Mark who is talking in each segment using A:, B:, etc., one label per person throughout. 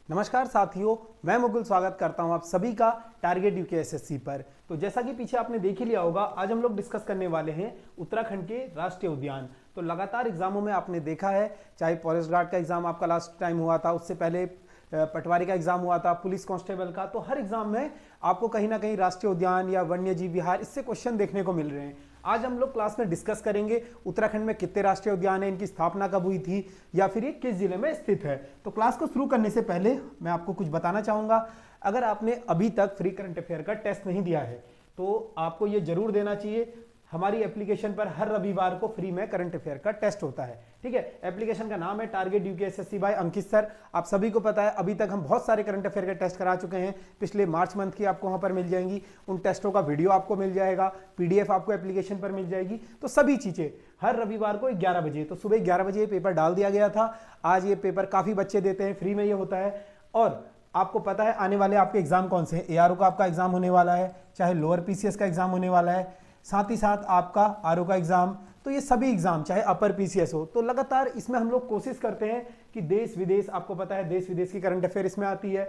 A: नमस्कार साथियों, मैं मुकुल स्वागत करता हूं आप सभी का टारगेट यूकेएसएससी पर। तो जैसा कि पीछे आपने देख ही लिया होगा, आज हम लोग डिस्कस करने वाले हैं उत्तराखंड के राष्ट्रीय उद्यान। तो लगातार एग्जामों में आपने देखा है, चाहे फॉरेस्ट गार्ड का एग्जाम आपका लास्ट टाइम हुआ था, उससे पहले पटवारी का एग्जाम हुआ था, पुलिस कांस्टेबल का, तो हर एग्जाम में आपको कहीं ना कहीं राष्ट्रीय उद्यान या वन्य जीव विहार इससे क्वेश्चन देखने को मिल रहे हैं। आज हम लोग क्लास में डिस्कस करेंगे उत्तराखंड में कितने राष्ट्रीय उद्यान हैं, इनकी स्थापना कब हुई थी या फिर ये किस जिले में स्थित है। तो क्लास को शुरू करने से पहले मैं आपको कुछ बताना चाहूंगा। अगर आपने अभी तक फ्री करंट अफेयर का टेस्ट नहीं दिया है तो आपको ये जरूर देना चाहिए। हमारी एप्लीकेशन पर हर रविवार को फ्री में करंट अफेयर का टेस्ट होता है। ठीक है, एप्लीकेशन का नाम है टारगेट यूकेएसएससी बाय अंकित सर। आप सभी को पता है अभी तक हम बहुत सारे करंट अफेयर के टेस्ट करा चुके हैं। पिछले मार्च मंथ की आपको वहां पर मिल जाएंगी, उन टेस्टों का वीडियो आपको मिल जाएगा, पीडीएफ आपको एप्लीकेशन पर मिल जाएगी। तो सभी चीजें हर रविवार को 11 बजे, तो सुबह 11 बजे पेपर डाल दिया गया था। आज ये पेपर काफी बच्चे देते हैं, फ्री में ये होता है। और आपको पता है आने वाले आपके एग्जाम कौन से हैं। एआरओ का आपका एग्जाम होने वाला है, चाहे लोअर पीसीएस का एग्जाम होने वाला है, साथ ही साथ आपका आरओ का एग्जाम। तो ये सभी एग्जाम चाहे अपर पीसीएस हो, तो लगातार इसमें हम लोग कोशिश करते हैं कि देश विदेश, आपको पता है देश विदेश की करंट अफेयर इसमें आती है।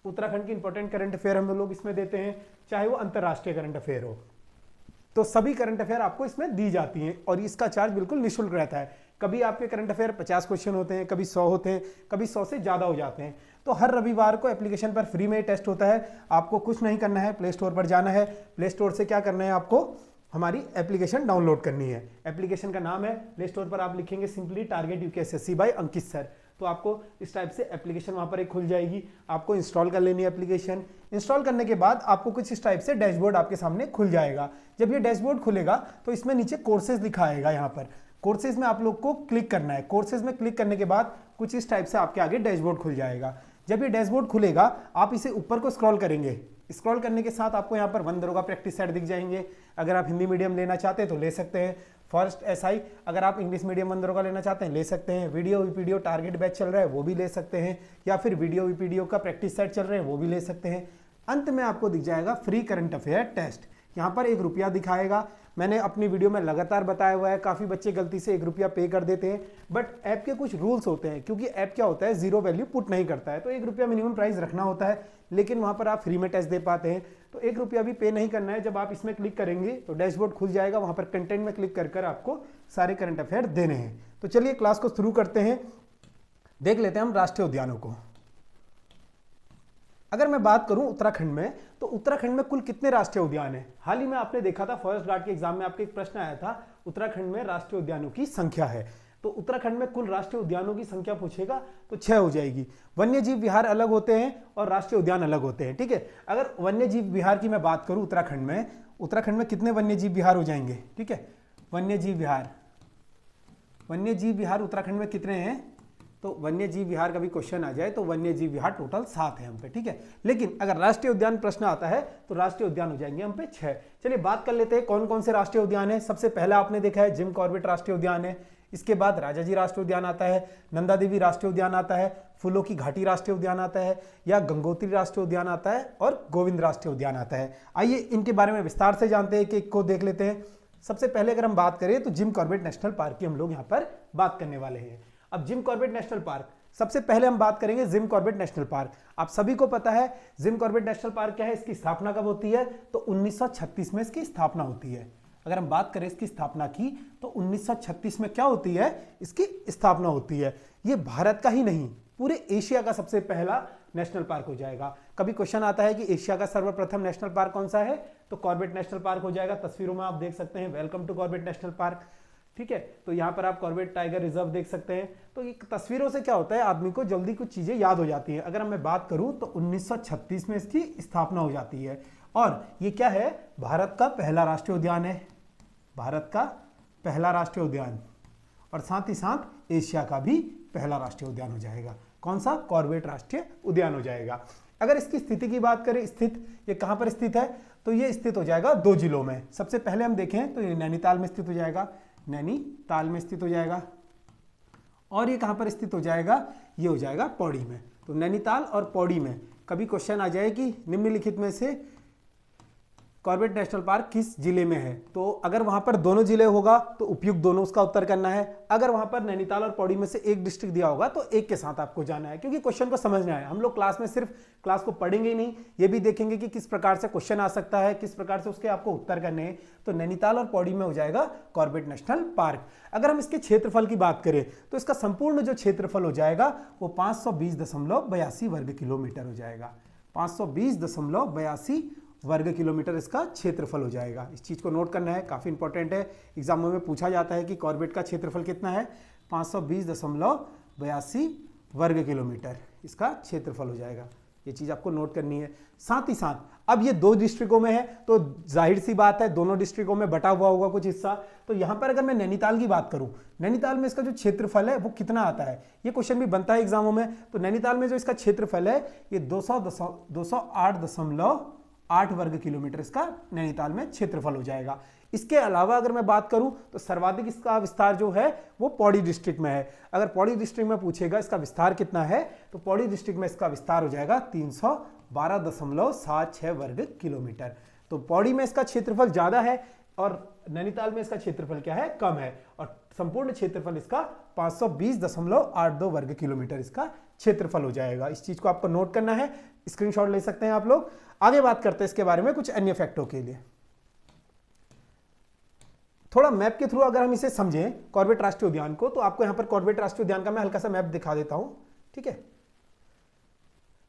A: उत्तराखंड की इंपॉर्टेंट करंट अफेयर हम लोग इसमें देते हैं, चाहे वो अंतरराष्ट्रीय करंट अफेयर हो। तो सभी करंट अफेयर आपको इसमें दी जाती हैं और इसका चार्ज बिल्कुल निःशुल्क रहता है। कभी आपके करंट अफेयर 50 क्वेश्चन होते हैं, कभी 100 होते हैं, कभी 100 से ज्यादा हो जाते हैं। तो हर रविवार को एप्लीकेशन पर फ्री में टेस्ट होता है। आपको कुछ नहीं करना है, प्ले स्टोर पर जाना है। प्ले स्टोर से क्या करना है, आपको हमारी एप्लीकेशन डाउनलोड करनी है। एप्लीकेशन का नाम है, प्ले स्टोर पर आप लिखेंगे सिंपली टारगेट यूकेएसएससी बाय अंकित सर, तो आपको इस टाइप से एप्लीकेशन वहां पर एक खुल जाएगी। आपको इंस्टॉल कर लेनी है एप्लीकेशन। इंस्टॉल करने के बाद आपको कुछ इस टाइप से डैशबोर्ड आपके सामने खुल जाएगा। जब ये डैशबोर्ड खुलेगा तो इसमें नीचे कोर्सेज लिखा आएगा। यहाँ पर कोर्सेज में आप लोग को क्लिक करना है। कोर्सेज में क्लिक करने के बाद कुछ इस टाइप से आपके आगे डैशबोर्ड खुल जाएगा। जब ये डैशबोर्ड खुलेगा आप इसे ऊपर को स्क्रॉल करेंगे। स्क्रॉल करने के साथ आपको यहाँ पर 1 दरोगा प्रैक्टिस सेट दिख जाएंगे। अगर आप हिंदी मीडियम लेना चाहते हैं तो ले सकते हैं। फर्स्ट एसआई, अगर आप इंग्लिश मीडियम 1 दरोगा लेना चाहते हैं ले सकते हैं। वीडियो वीपीडीओ टारगेट बैच चल रहा है वो भी ले सकते हैं, या फिर वीडियो वीपीडीओ का प्रैक्टिस सेट चल रहे हैं वो भी ले सकते हैं। अंत में आपको दिख जाएगा फ्री करंट अफेयर टेस्ट। यहाँ पर 1 रुपया दिखाएगा। मैंने अपनी वीडियो में लगातार बताया हुआ है, काफी बच्चे गलती से 1 रुपया पे कर देते हैं, बट ऐप के कुछ रूल्स होते हैं। क्योंकि ऐप क्या होता है, जीरो वैल्यू पुट नहीं करता है, तो 1 रुपया मिनिमम प्राइस रखना होता है, लेकिन वहां पर आप फ्री में टेस्ट दे पाते हैं। तो 1 रुपया भी पे नहीं करना है। जब आप इसमें क्लिक करेंगे तो डैशबोर्ड खुल जाएगा, वहां पर कंटेंट में क्लिक कर आपको सारे करंट अफेयर देने हैं। तो चलिए क्लास को शुरू करते हैं। देख लेते हैं हम राष्ट्रीय उद्यानों को। अगर मैं बात करूं उत्तराखंड में, तो उत्तराखंड में कुल कितने राष्ट्रीय उद्यान हैं। हाल ही में आपने देखा था फॉरेस्ट गार्ड के एग्जाम में आपके एक प्रश्न आया था, उत्तराखंड में राष्ट्रीय उद्यानों की संख्या है। तो उत्तराखंड में कुल राष्ट्रीय उद्यानों की संख्या पूछेगा तो 6 हो जाएगी। वन्य जीव विहार अलग होते हैं और राष्ट्रीय उद्यान अलग होते हैं। ठीक है, अगर वन्य जीव विहार की मैं बात करूं उत्तराखंड में कितने वन्य जीव विहार हो जाएंगे। ठीक है, वन्य जीव विहार उत्तराखंड में कितने हैं, तो वन्य जीव विहार का भी क्वेश्चन आ जाए तो वन्य जीव विहार टोटल 7 है हम पे। ठीक है, लेकिन अगर राष्ट्रीय उद्यान प्रश्न आता है तो राष्ट्रीय उद्यान हो जाएंगे हम पे 6। चलिए बात कर लेते हैं कौन कौन से राष्ट्रीय उद्यान है। सबसे पहला आपने देखा है जिम कॉर्बेट राष्ट्रीय उद्यान है। इसके बाद राजाजी राष्ट्रीय उद्यान आता है, नंदा देवी राष्ट्रीय उद्यान आता है, फूलों की घाटी राष्ट्रीय उद्यान आता है, या गंगोत्री राष्ट्रीय उद्यान आता है, और गोविंद राष्ट्रीय उद्यान आता है। आइए इनके बारे में विस्तार से जानते हैं, एक को देख लेते हैं। सबसे पहले अगर हम बात करें तो जिम कॉर्बेट नेशनल पार्क की हम लोग यहाँ पर बात करने वाले हैं। अब जिम कॉर्बेट नेशनल पार्क, सबसे पहले हम बात करेंगे जिम कॉर्बेट नेशनल पार्क। आप सभी को पता है जिम कॉर्बेट नेशनल पार्क क्या है, इसकी स्थापना कब होती है, तो 1936 में इसकी स्थापना होती है। अगर हम बात करें इसकी स्थापना की तो 1936 में क्या होती है, इसकी स्थापना होती है। ये भारत का ही नहीं पूरे एशिया का सबसे पहला नेशनल पार्क हो जाएगा। कभी क्वेश्चन आता है कि एशिया का सर्वप्रथम नेशनल पार्क कौन सा है, तो कॉर्बेट नेशनल पार्क हो जाएगा। तस्वीरों में आप देख सकते हैं, welcome to Corbett national park. ठीक है, तो यहाँ पर आप कॉर्बेट टाइगर रिजर्व देख सकते हैं। तो ये तस्वीरों से क्या होता है, आदमी को जल्दी कुछ चीजें याद हो जाती हैं। अगर मैं बात करूं तो 1936 में इसकी स्थापना हो जाती है। और ये क्या है, भारत का पहला राष्ट्रीय उद्यान है, भारत का पहला राष्ट्रीय उद्यान, और साथ ही साथ एशिया का भी पहला राष्ट्रीय उद्यान हो जाएगा। कौन सा, कॉर्बेट राष्ट्रीय उद्यान हो जाएगा। अगर इसकी स्थिति की बात करें, ये कहां पर स्थित है, तो ये स्थित हो जाएगा 2 जिलों में। सबसे पहले हम देखें तो ये नैनीताल में स्थित हो जाएगा, नैनीताल में स्थित हो जाएगा। और ये कहां पर स्थित हो जाएगा, ये हो जाएगा पौड़ी में। तो नैनीताल और पौड़ी में कभी क्वेश्चन आ जाए कि निम्नलिखित में से कॉर्बेट नेशनल पार्क किस जिले में है? तो अगर वहां पर दोनों जिले होगा तो उपयुक्त दोनों उसका उत्तर करना है। अगर वहां पर नैनीताल और पौड़ी में से एक डिस्ट्रिक्ट दिया होगा तो एक के साथ आपको जाना है, क्योंकि क्वेश्चन को समझना है। हम लोग क्लास में सिर्फ क्लास को पढ़ेंगे ही नहीं, ये भी देखेंगे कि किस प्रकार से क्वेश्चन आ सकता है, किस प्रकार से उसके आपको उत्तर करने हैं। तो नैनीताल और पौड़ी में हो जाएगा कॉर्बेट नेशनल पार्क। अगर हम इसके क्षेत्रफल की बात करें तो इसका संपूर्ण जो क्षेत्रफल हो जाएगा वो 520.82 वर्ग किलोमीटर हो जाएगा। 520.82 वर्ग किलोमीटर इसका क्षेत्रफल हो जाएगा। इस चीज को नोट करना है, काफी इंपॉर्टेंट है। एग्जामों में पूछा जाता है कि कॉर्बेट का क्षेत्रफल कितना है, 520.82 वर्ग किलोमीटर इसका क्षेत्रफल हो जाएगा। ये चीज आपको नोट करनी है। साथ ही साथ अब ये दो डिस्ट्रिक्टों में है तो जाहिर सी बात है दोनों डिस्ट्रिक्टों में बटा हुआ होगा कुछ हिस्सा। तो यहां पर अगर मैं नैनीताल की बात करूं, नैनीताल में इसका जो क्षेत्रफल है वो कितना आता है, ये क्वेश्चन भी बनता है एग्जामों में। तो नैनीताल में जो इसका क्षेत्रफल है ये 208.8 वर्ग किलोमीटर इसका नैनीताल में क्षेत्रफल हो जाएगा। इसके अलावा अगर मैं बात करूं तो सर्वाधिक इसका विस्तार जो है वो पौड़ी डिस्ट्रिक्ट में है। अगर पौड़ी डिस्ट्रिक्ट में पूछेगा इसका विस्तार कितना है तो पौड़ी डिस्ट्रिक्ट में इसका विस्तार हो जाएगा 312.76 वर्ग किलोमीटर। तो पौड़ी में इसका क्षेत्रफल ज्यादा है और नैनीताल में इसका क्षेत्रफल क्या है, कम है। और संपूर्ण क्षेत्रफल इसका 520.82 वर्ग किलोमीटर इसका क्षेत्रफल हो जाएगा। इस चीज को आपको नोट करना है, स्क्रीनशॉट ले सकते हैं आप लोग। आगे बात करते हैं इसके बारे में कुछ अन्य फैक्टों के लिए। थोड़ा मैप के थ्रू अगर हम इसे समझें कॉर्बेट राष्ट्रीय उद्यान को, तो आपको यहां पर कॉर्बेट राष्ट्रीय उद्यान का मैं हल्का सा मैप दिखा देता हूं, ठीक है।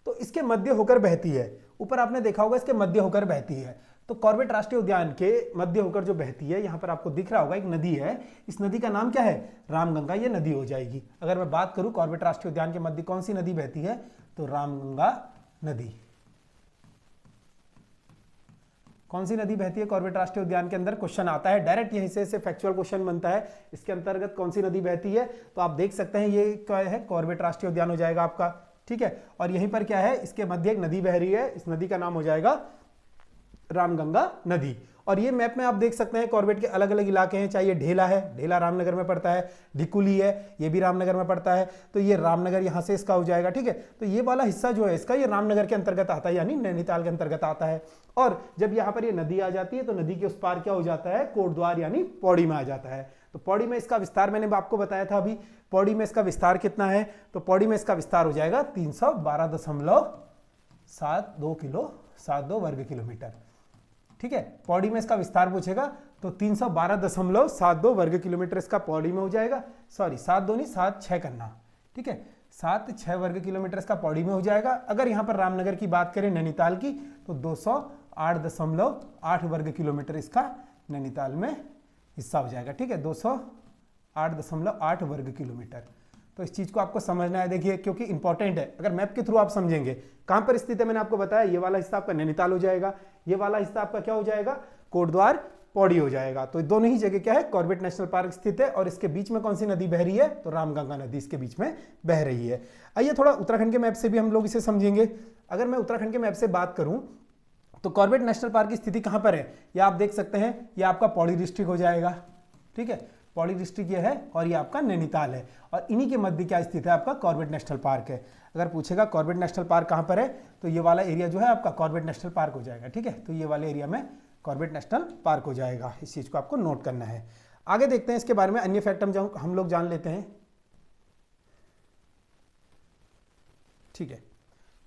A: तो इसके मध्य होकर बहती है, ऊपर आपने देखा होगा इसके मध्य होकर बहती है। तो कॉर्बेट राष्ट्रीय उद्यान के मध्य होकर जो बहती है, यहां पर आपको दिख रहा होगा एक नदी है। इस नदी का नाम क्या है, रामगंगा, ये नदी हो जाएगी। अगर मैं बात करूं कॉर्बेट राष्ट्रीय उद्यान के मध्य कौन सी नदी बहती है, तो रामगंगा नदी। कौन सी नदी बहती है कॉर्बेट राष्ट्रीय उद्यान के अंदर, क्वेश्चन आता है डायरेक्ट, यहीं से फैक्चुअल क्वेश्चन बनता है। इसके अंतर्गत कौन सी नदी बहती है, तो आप देख सकते हैं ये क्या है, कॉर्बेट राष्ट्रीय उद्यान हो जाएगा आपका, ठीक है। और यहीं पर क्या है, इसके मध्य एक नदी बह रही है, इस नदी का नाम हो जाएगा रामगंगा नदी। और ये मैप में आप देख सकते हैं कॉर्बेट के अलग अलग इलाके हैं, चाहे ये ढेला है, ढेला रामनगर में पड़ता है, ढिकुली है, ये भी रामनगर में पड़ता है। तो ये रामनगर यहां से इसका हो जाएगा, ठीक है। तो ये वाला हिस्सा जो है इसका, ये रामनगर के अंतर्गत आता है, यानी नैनीताल के अंतर्गत आता है। और जब यहाँ पर ये नदी आ जाती है तो नदी के उस पार क्या हो जाता है, कोटद्वार यानी पौड़ी में आ जाता है। तो पौड़ी में इसका विस्तार मैंने आपको बताया था अभी, पौड़ी में इसका विस्तार कितना है, तो पौड़ी में इसका विस्तार हो जाएगा 312.72 वर्ग किलोमीटर, ठीक है। पौड़ी में इसका विस्तार पूछेगा तो 312.72 वर्ग किलोमीटर इसका पौड़ी में हो जाएगा। सॉरी 7 2 नहीं 7 6 करना, ठीक है, 7 6 वर्ग किलोमीटर इसका पौड़ी में हो जाएगा। अगर यहाँ पर रामनगर की बात करें नैनीताल की, तो 208.8 वर्ग किलोमीटर इसका नैनीताल में हिस्सा हो जाएगा, ठीक है, 208.8 वर्ग किलोमीटर। तो इस चीज को आपको समझना है, देखिए, क्योंकि इंपॉर्टेंट है। अगर मैप के थ्रू आप समझेंगे कहां पर स्थित है, मैंने आपको बताया ये वाला हिस्सा आपका नैनीताल हो जाएगा, ये वाला हिस्सा आपका क्या हो जाएगा, कोटद्वार पौड़ी हो जाएगा। तो दोनों ही जगह क्या है, कॉर्बेट नेशनल पार्क स्थित है। और इसके बीच में कौन सी नदी बह रही है, तो रामगंगा नदी इसके बीच में बह रही है। आइए थोड़ा उत्तराखंड के मैप से भी हम लोग इसे समझेंगे। अगर मैं उत्तराखंड के मैप से बात करूं तो कॉर्बेट नेशनल पार्क की स्थिति कहां पर है, ये आप देख सकते हैं, ये आपका पौड़ी डिस्ट्रिक्ट हो जाएगा, ठीक है, पौड़ी डिस्ट्रिक्ट ये है और ये आपका नैनीताल है। और इन्हीं के मध्य क्या स्थित है, आपका कॉर्बेट नेशनल पार्क है। अगर पूछेगा कॉर्बेट नेशनल पार्क कहां पर है, तो ये वाला एरिया जो है आपका कॉर्बेट नेशनल पार्क हो जाएगा, ठीक है। तो ये वाले एरिया में कॉर्बेट नेशनल पार्क हो जाएगा। इस चीज को आपको नोट करना है। आगे देखते हैं इसके बारे में अन्य फैक्ट हम लोग जान लेते हैं, ठीक है।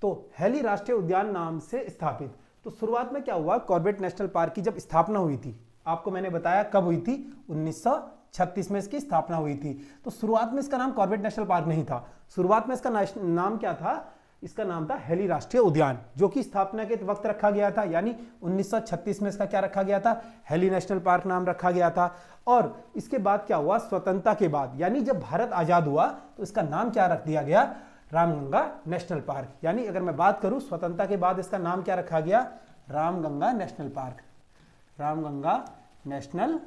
A: तो हेली राष्ट्रीय उद्यान नाम से स्थापित, तो शुरुआत में क्या हुआ, कॉर्बेट नेशनल पार्क की जब स्थापना हुई थी, आपको मैंने बताया कब हुई थी, 1936 में इसकी स्थापना हुई थी। तो शुरुआत में इसका नाम कॉर्बेट नेशनल पार्क नहीं था, शुरुआत में इसका नाम क्या था, इसका नाम था हेली राष्ट्रीय उद्यान, जो कि स्थापना के वक्त रखा गया था, यानी 1936 में इसका क्या रखा गया था, हेली नेशनल पार्क नाम रखा गया था। और इसके बाद क्या हुआ, स्वतंत्रता के बाद, यानी जब भारत आजाद हुआ तो इसका नाम क्या रख दिया गया, रामगंगा नेशनल पार्क। यानी अगर मैं बात करूं स्वतंत्रता के बाद इसका नाम क्या रखा गया, Ramganga national park, Ramganga national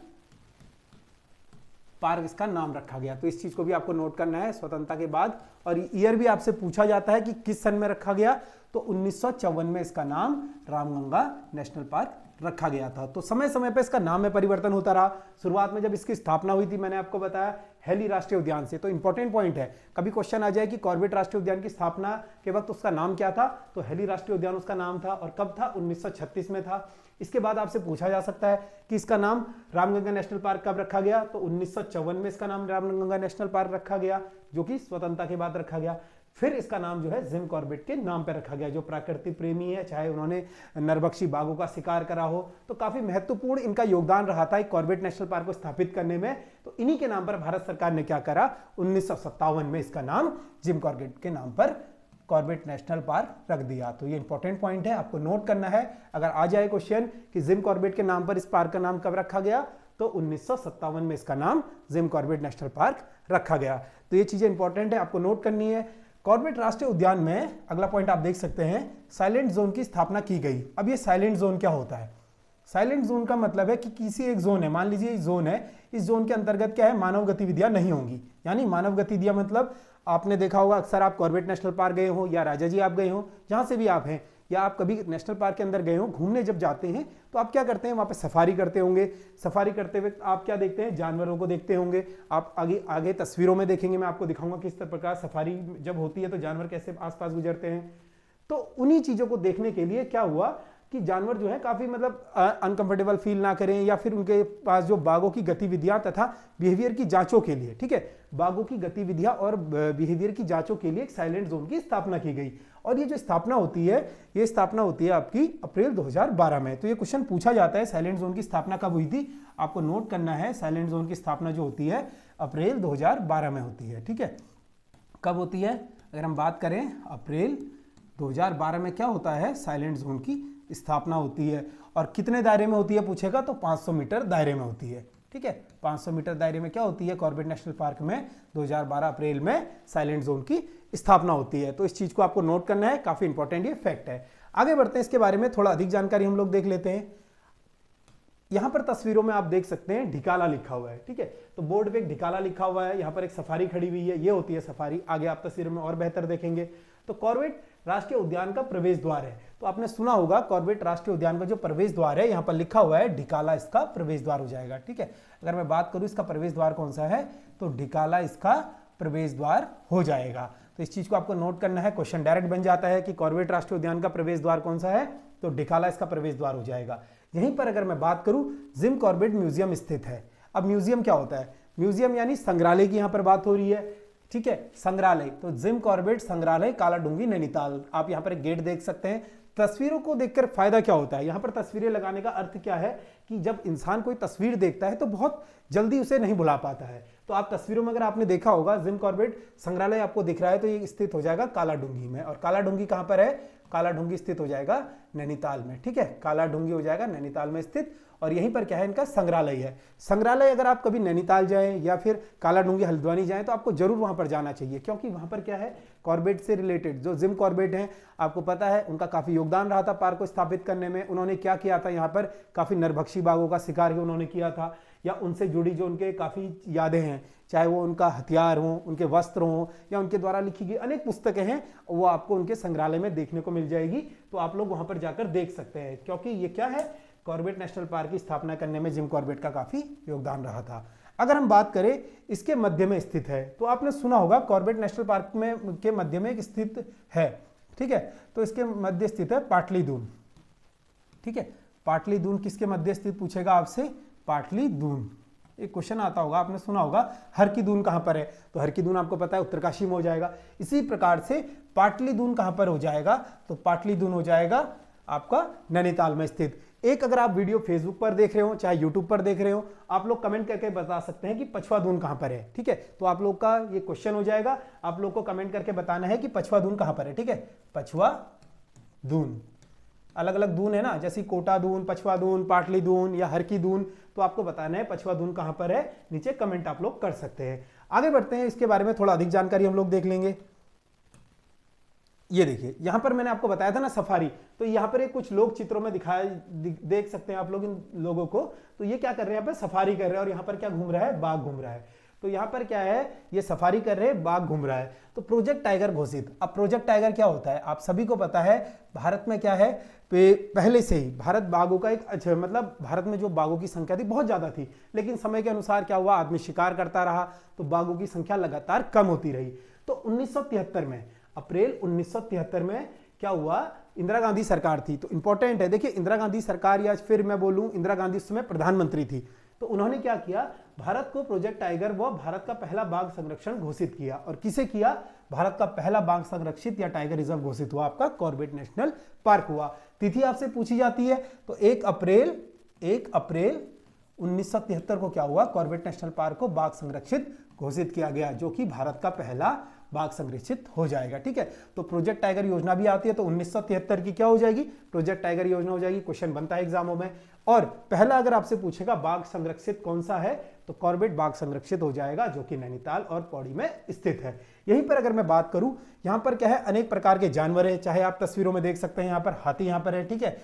A: park इसका नाम रखा गया। तो इस चीज को भी आपको नोट करना है, स्वतंत्रता के बाद। और ईयर भी आपसे पूछा जाता है कि किस सन में रखा गया, तो 1954 में इसका नाम रामगंगा नेशनल पार्क रखा गया था। तो समय समय पर इसका नाम में परिवर्तन होता रहा। शुरुआत में जब इसकी स्थापना हुई थी, मैंने आपको बताया हेली राष्ट्रीय उद्यान से। तो इंपॉर्टेंट पॉइंट है, कभी क्वेश्चन आ जाए कि कॉर्बेट राष्ट्रीय उद्यान की स्थापना के वक्त उसका नाम क्या था, तो हेली राष्ट्रीय उद्यान उसका नाम था और कब था, 1936 में था। इसके बाद आपसे पूछा जा सकता है कि इसका नाम रामगंगा नेशनल पार्क कब रखा गया, तो 1954 में इसका नाम रामगंगा नेशनल पार्क रखा गया, जो कि स्वतंत्रता के बाद रखा गया। फिर इसका नाम जो है जिम कॉर्बेट के नाम पर रखा गया, जो प्रकृति प्रेमी है, चाहे उन्होंने नरभक्षी बाघों का शिकार करा हो, तो काफी महत्वपूर्ण इनका योगदान रहा था एक कॉर्बेट नेशनल पार्क को स्थापित करने में। तो इन्हीं के नाम पर भारत सरकार ने क्या करा, 1957 में इसका नाम जिम कॉर्बेट के नाम पर कॉर्बेट नेशनल पार्क रख दिया। तो ये इंपॉर्टेंट पॉइंट है, आपको नोट करना है। अगर आ जाए क्वेश्चन कि जिम कॉर्बेट के नाम पर इस पार्क का नाम कब रखा गया, तो 1957 में इसका नाम जिम कॉर्बेट नेशनल पार्क रखा गया। तो ये चीजें इंपॉर्टेंट है, आपको नोट करनी है। कॉर्बेट राष्ट्रीय उद्यान में अगला पॉइंट आप देख सकते हैं, साइलेंट जोन की स्थापना की गई। अब ये साइलेंट जोन क्या होता है? साइलेंट जोन का मतलब है कि किसी एक जोन है, मान लीजिए जोन है, इस जोन के अंतर्गत क्या है, मानव गतिविधियां नहीं होंगी। यानी मानव गतिविधियां मतलब आपने देखा होगा, अक्सर आप कॉर्बेट नेशनल पार्क गए हो या राजा जी आप गए हो, जहां से भी आप हैं, या आप कभी नेशनल पार्क के अंदर गए हो, घूमने जब जाते हैं तो आप क्या करते हैं, वहां पे सफारी करते होंगे। सफारी करते हुए आप क्या देखते हैं, जानवरों को देखते होंगे। आप आगे आगे तस्वीरों में देखेंगे, मैं आपको दिखाऊंगा किस प्रकार सफारी जब होती है तो जानवर कैसे आसपास गुजरते हैं। तो उन्हीं चीजों को देखने के लिए क्या हुआ कि जानवर जो है काफी मतलब अनकंफर्टेबल फील ना करें, या फिर उनके पास जो बाघों की गतिविधियां तथा बिहेवियर की जांचों के लिए, ठीक है, बाघों की गतिविधियां और बिहेवियर की जांचों के लिए एक साइलेंट जोन की स्थापना की गई। और ये जो स्थापना होती है, ये स्थापना होती है आपकी अप्रैल 2012 में। तो ये क्वेश्चन पूछा जाता है, साइलेंट जोन की स्थापना कब हुई थी, आपको नोट करना है। साइलेंट जोन की स्थापना जो होती है अप्रैल 2012 में होती है, ठीक है। कब होती है, अगर हम बात करें अप्रैल 2012 में क्या होता है, साइलेंट जोन की स्थापना होती है। और कितने दायरे में होती है पूछेगा, तो 500 मीटर दायरे में होती है, ठीक है। 500 मीटर दायरे में क्या होती है, कॉर्बेट नेशनल पार्क में 2012 अप्रैल में साइलेंट जोन की स्थापना होती है। तो इस चीज को आपको नोट करना है, काफी इंपॉर्टेंट ये फैक्ट है। आगे बढ़ते हैं, इसके बारे में थोड़ा अधिक जानकारी हम लोग देख लेते हैं। यहां पर तस्वीरों में आप देख सकते हैं ढिकाला लिखा हुआ है, ठीक है। तो बोर्ड पे एक ढिकाला लिखा हुआ है, यहाँ पर एक सफारी खड़ी हुई है, ये होती है सफारी। आगे आप तस्वीरों में और बेहतर देखेंगे। तो कॉर्बेट राष्ट्रीय उद्यान का प्रवेश द्वार है। तो आपने सुना होगा कॉर्बेट राष्ट्रीय उद्यान का जो प्रवेश द्वार है, यहाँ पर लिखा हुआ है ढिकाला इसका प्रवेश द्वार हो जाएगा, ठीक है। अगर मैं बात करूं इसका प्रवेश द्वार कौन सा है, तो ढिकाला इसका प्रवेश द्वार हो जाएगा। तो इस चीज को आपको नोट करना है, क्वेश्चन डायरेक्ट बन जाता है कि कॉर्बेट राष्ट्रीय उद्यान का प्रवेश द्वार कौन सा है, तो ढिकाला इसका प्रवेश द्वार हो जाएगा। यहीं पर अगर मैं बात करूं, जिम कॉर्बेट म्यूजियम स्थित है। अब म्यूजियम क्या होता है, म्यूजियम यानी संग्रहालय की यहां पर बात हो रही है, ठीक है, संग्रहालय। तो जिम कॉर्बेट संग्रहालय कालाडूंगी नैनीताल। आप यहां पर एक गेट देख सकते हैं। तस्वीरों को देखकर फायदा क्या होता है, यहां पर तस्वीरें लगाने का अर्थ क्या है कि जब इंसान कोई तस्वीर देखता है तो बहुत जल्दी उसे नहीं भुला पाता है। तो आप तस्वीरों में अगर आपने देखा होगा, जिम कॉर्बेट संग्रहालय आपको दिख रहा है, तो ये स्थित हो जाएगा कालाडूंगी में। और कालाडूंगी कहां पर है, कालाडूंगी स्थित हो जाएगा नैनीताल में, ठीक है। कालाडूंगी हो जाएगा नैनीताल में स्थित। और यहीं पर क्या है, इनका संग्रहालय है। संग्रहालय अगर आप कभी नैनीताल जाएं या फिर कालाडूंगी हल्द्वानी जाएं तो आपको जरूर वहां पर जाना चाहिए, क्योंकि वहां पर क्या है, कॉर्बेट से रिलेटेड जो जिम कॉर्बेट हैं, आपको पता है उनका काफी योगदान रहा था पार्क को स्थापित करने में। उन्होंने क्या किया था, यहाँ पर काफी नरभक्षी बाघों का शिकार ही उन्होंने किया था, या उनसे जुड़ी जो उनके काफी यादें हैं, चाहे वो उनका हथियार हो, उनके वस्त्र हो, या उनके द्वारा लिखी गई अनेक पुस्तकें हैं, वो आपको उनके संग्रहालय में देखने को मिल जाएगी। तो आप लोग वहां पर जाकर देख सकते हैं, क्योंकि ये क्या है, कॉर्बेट नेशनल पार्क की स्थापना करने में जिम कॉर्बेट का काफी योगदान रहा था। अगर हम बात करें इसके मध्य में स्थित है, तो आपने सुना होगा कॉर्बेट नेशनल पार्क में के मध्य में स्थित है, ठीक है। तो इसके मध्य स्थित है पाटली दून, ठीक है। पाटली दून किसके मध्य स्थित पूछेगा आपसे, पाटली दून। एक क्वेश्चन आता होगा, आपने सुना होगा हर की दून कहां पर है, तो हर की दून आपको पता है उत्तरकाशी में हो जाएगा। इसी प्रकार से पाटली दून कहां पर हो जाएगा, तो पाटली दून हो जाएगा आपका नैनीताल में स्थित। एक अगर आप वीडियो फेसबुक पर देख रहे हो, चाहे यूट्यूब पर देख रहे हो, आप लोग कमेंट करके बता सकते हैं कि पछवा दून कहां पर है, ठीक है। तो आप लोग का ये क्वेश्चन हो जाएगा, आप लोग को कमेंट करके बताना है कि पछवा दून कहां पर है, ठीक है। पछवा दून, अलग अलग दून है ना, जैसे कोटा दून, पछवा दून, पाटली दून या हर की दून, तो आपको बताना है पछवा दून कहां पर है, नीचे कमेंट आप लोग कर सकते हैं। आगे बढ़ते हैं, इसके बारे में थोड़ा अधिक जानकारी हम लोग देख लेंगे। ये देखिए, यहां पर मैंने आपको बताया था ना सफारी, तो यहां पर कुछ लोग चित्रों में देख सकते हैं आप लोग इन लोगों को। तो ये क्या कर रहे हैं, यहाँ पे सफारी कर रहे हैं, और यहाँ पर क्या घूम रहा है, बाघ घूम रहा है। तो यहाँ पर क्या है, ये सफारी कर रहे हैं, बाघ घूम रहा है, तो प्रोजेक्ट टाइगर घोषित। अब प्रोजेक्ट टाइगर क्या होता है, आप सभी को पता है भारत में क्या है, पहले से ही भारत बाघों का एक अच्छा, मतलब भारत में जो बाघों की संख्या थी बहुत ज्यादा थी, लेकिन समय के अनुसार क्या हुआ, आदमी शिकार करता रहा तो बाघों की संख्या लगातार कम होती रही। तो 1973 में, अप्रैल 1973 में क्या हुआ, इंदिरा गांधी सरकार थी। तो इंपॉर्टेंट है, देखिए इंदिरा गांधी सरकार, या फिर मैं बोलूं इंदिरा गांधी उस समय प्रधानमंत्री थी, तो उन्होंने क्या किया, भारत को प्रोजेक्ट टाइगर व भारत का पहला बाघ संरक्षण घोषित किया। और किसे किया, भारत का पहला बाघ संरक्षित या टाइगर रिजर्व घोषित हुआ आपका कॉर्बेट नेशनल पार्क हुआ। तिथि आपसे पूछी जाती है, तो 1 अप्रैल 1973 को क्या हुआ, कॉर्बेट नेशनल पार्क को बाघ संरक्षित घोषित किया गया, जो कि भारत का पहला बाघ संरक्षित हो जाएगा। ठीक है, तो प्रोजेक्ट टाइगर योजना भी आती है, तो 1973 की क्या हो जाएगी, प्रोजेक्ट टाइगर योजना हो जाएगी। क्वेश्चन बनता है एग्जामों में। और पहला अगर आपसे पूछेगा बाघ संरक्षित कौन सा है, तो कॉर्बेट बाघ संरक्षित हो जाएगा, जो कि नैनीताल और पौड़ी में स्थित है। यहीं पर अगर मैं बात करूं, यहां पर क्या है, अनेक प्रकार के जानवर है, चाहे आप तस्वीरों में देख सकते हैं, यहां पर हाथी यहां पर है, ठीक है,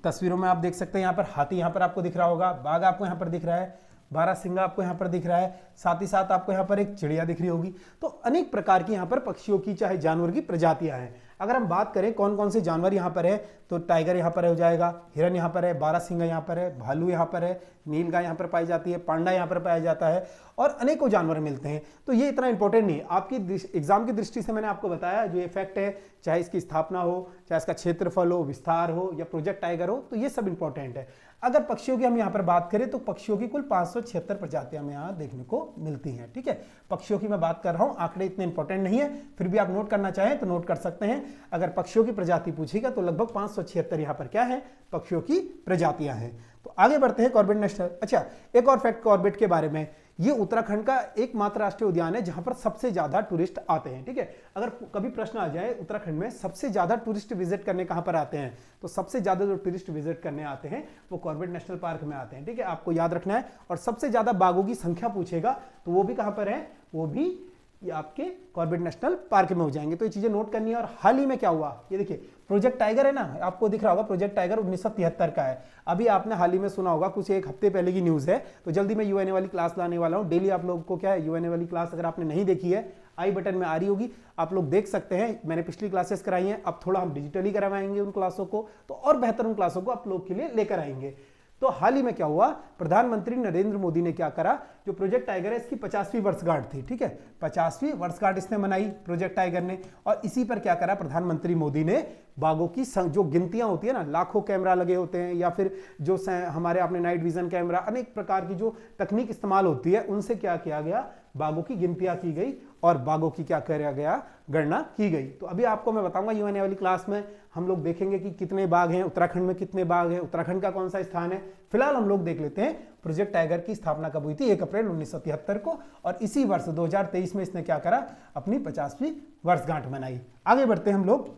A: तस्वीरों में आप देख सकते हैं, यहां पर हाथी यहां पर आपको दिख रहा होगा, बाघ आपको यहां पर दिख रहा है, बारहसिंगा आपको यहाँ पर दिख रहा है, साथ ही साथ आपको यहाँ पर एक चिड़िया दिख रही होगी। तो अनेक प्रकार की यहाँ पर पक्षियों की चाहे जानवर की प्रजातियां हैं। अगर हम बात करें कौन कौन से जानवर यहाँ पर है, तो टाइगर यहाँ पर हो जाएगा, हिरन यहाँ पर है, बारहसिंगा यहाँ पर है, भालू यहाँ पर है, नीलगाय यहाँ पर पाई जाती है, पांडा यहाँ पर पाया जाता है, और अनेकों जानवर मिलते हैं। तो ये इतना इंपॉर्टेंट नहीं है, आपकी एग्जाम की दृष्टि से मैंने आपको बताया जो ये फैक्ट है, चाहे इसकी स्थापना हो, चाहे इसका क्षेत्रफल हो, विस्तार हो, या प्रोजेक्ट टाइगर हो, तो ये सब इंपॉर्टेंट है। अगर पक्षियों की हम यहाँ पर बात करें, तो पक्षियों की कुल 576 प्रजातियां हमें यहाँ देखने को मिलती हैं। ठीक है, पक्षियों की मैं बात कर रहा हूँ, आंकड़े इतने इंपॉर्टेंट नहीं है, फिर भी आप नोट करना चाहें तो नोट कर सकते हैं। अगर पक्षियों की प्रजाति पूछेगा तो लगभग 576 यहाँ पर क्या है, पक्षियों की प्रजातियां हैं। तो आगे बढ़ते हैं कॉर्बेट नेशनल। अच्छा, एक और फैक्ट कॉर्बेट के बारे में, ये उत्तराखंड का एकमात्र राष्ट्रीय उद्यान है जहां पर सबसे ज्यादा टूरिस्ट आते हैं। ठीक है, अगर कभी प्रश्न आ जाए उत्तराखंड में सबसे ज्यादा टूरिस्ट विजिट करने कहां पर आते हैं, तो सबसे ज्यादा जो टूरिस्ट विजिट करने आते हैं वो कॉर्बेट नेशनल पार्क में आते हैं। ठीक है, आपको याद रखना है। और सबसे ज्यादा बाघों की संख्या पूछेगा तो वो भी कहां पर है, वो भी ये आपके कॉर्बेट नेशनल पार्क में हो जाएंगे। तो ये चीजें नोट करनी है। और हाल ही में क्या हुआ, ये देखिए प्रोजेक्ट टाइगर है ना, आपको दिख रहा होगा प्रोजेक्ट टाइगर 1973 का है। अभी आपने हाल ही में सुना होगा, कुछ एक हफ्ते पहले की न्यूज है। तो जल्दी मैं यूएनए वाली क्लास लाने वाला हूं। डेली आप लोगों को क्या है, यूएनए वाली क्लास अगर आपने नहीं देखी है, आई बटन में आ रही होगी, आप लोग देख सकते हैं। मैंने पिछली क्लासेस कराई हैं, अब थोड़ा हम डिजिटली करवाएंगे उन क्लासों को, तो और बेहतर उन क्लासों को आप लोग के लिए लेकर आएंगे। तो हाल ही में क्या हुआ, प्रधानमंत्री नरेंद्र मोदी ने क्या करा, जो प्रोजेक्ट टाइगर है इसकी 50वीं वर्षगांठ थी। ठीक है, 50वीं वर्षगांठ इसने मनाई प्रोजेक्ट टाइगर ने। और इसी पर क्या करा प्रधानमंत्री मोदी ने, बाघों की जो गिनतियां होती है ना, लाखों कैमरा लगे होते हैं, या फिर जो हमारे आपने नाइट विजन कैमरा, अनेक प्रकार की जो तकनीक इस्तेमाल होती है, उनसे क्या किया गया, बाघों की गिनतियां की गई और बाघों की क्या किया गया, गणना की गई। तो अभी आपको मैं बताऊंगा यूएनए वाली क्लास में हम लोग देखेंगे कि कितने बाघ हैं उत्तराखंड में, कितने बाघ हैं, उत्तराखंड का कौन सा स्थान है। फिलहाल हम लोग देख लेते हैं प्रोजेक्ट टाइगर की स्थापना कब हुई थी, 1 अप्रैल 1973 को। और इसी वर्ष 2023 में इसने क्या करा, अपनी 50वीं वर्षगांठ मनाई। आगे बढ़ते हैं हम लोग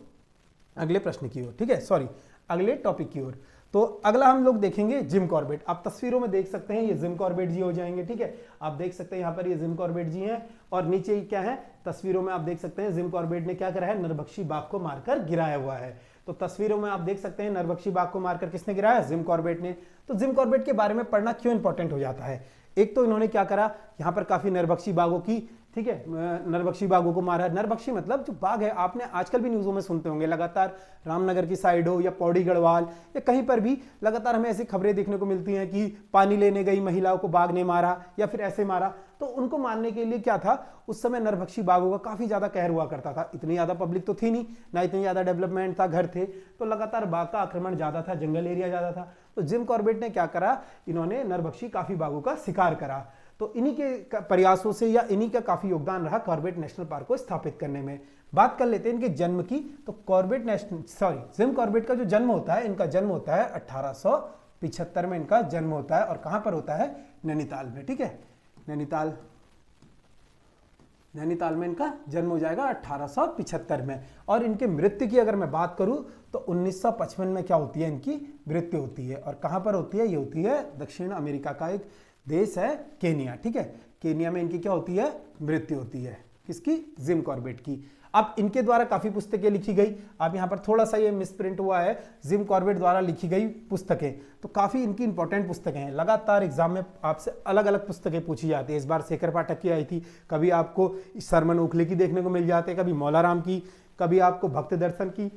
A: अगले प्रश्न की ओर, ठीक है, सॉरी अगले टॉपिक की ओर। तो अगला हम लोग देखेंगे जिम कॉर्बेट। आप तस्वीरों में देख सकते हैं, ये जिम कॉर्बेट जी हो जाएंगे। ठीक है, आप देख सकते हैं यहाँ पर ये जिम कॉर्बेट जी हैं, और नीचे क्या है, तस्वीरों में आप देख सकते हैं जिम कॉर्बेट ने क्या करा है, नरभक्षी बाघ को मारकर गिराया हुआ है। तो तस्वीरों में आप देख सकते हैं नरभक्षी बाघ को मारकर किसने गिराया, जिम कॉर्बेट ने। तो जिम कॉर्बेट के बारे में पढ़ना क्यों इंपॉर्टेंट हो जाता है, एक तो इन्होंने क्या करा, यहाँ पर काफी नरभक्षी बाघों की, ठीक है, नरभक्षी बाघों को मारा। नरभक्षी मतलब जो बाघ है, आपने आजकल भी न्यूज़ों में सुनते होंगे, लगातार रामनगर की साइड हो या पौड़ी गढ़वाल या कहीं पर भी लगातार हमें ऐसी खबरें देखने को मिलती हैं कि पानी लेने गई महिलाओं को बाघ ने मारा या फिर ऐसे मारा। तो उनको मारने के लिए क्या था, उस समय नरभक्षी बाघों का काफी ज्यादा कहर हुआ करता था। इतनी ज्यादा पब्लिक तो थी नहीं, ना इतनी ज्यादा डेवलपमेंट था, घर थे, तो लगातार बाघ का आक्रमण ज्यादा था, जंगल एरिया ज्यादा था। तो जिम कॉर्बेट ने क्या करा, इन्होंने नरभक्षी काफी बाघों का शिकार करा। तो इन्हीं के प्रयासों से या इन्हीं का काफी योगदान रहा कॉर्बेट नेशनल पार्क को स्थापित करने में। बात कर लेते हैं इनके जन्म की। तो जिम कॉर्बेट का जो जन्म होता है, इनका जन्म होता है 1875 में इनका जन्म होता है। और कहां पर होता है, नैनीताल में। ठीक है, नैनीताल में इनका जन्म हो जाएगा 1875 में। और इनके मृत्यु की अगर मैं बात करूं तो 1955 में क्या होती है, इनकी मृत्यु होती है। और कहां पर होती है, ये होती है दक्षिण अमेरिका का एक देश है केनिया। ठीक है, केनिया में इनकी क्या होती है, मृत्यु होती है, किसकी, जिम कॉर्बेट की। अब इनके द्वारा काफी पुस्तकें लिखी गई। अब यहाँ पर थोड़ा सा ये मिसप्रिंट हुआ है, जिम कॉर्बेट द्वारा लिखी गई पुस्तकें, तो काफी इनकी इंपॉर्टेंट पुस्तकें हैं। लगातार एग्जाम में आपसे अलग अलग पुस्तकें पूछी जाती है। इस बार शेखर पाठक की आई थी, कभी आपको सरमन ओखले की देखने को मिल जाते हैं, कभी मौलाराम की, कभी आपको भक्त दर्शन की,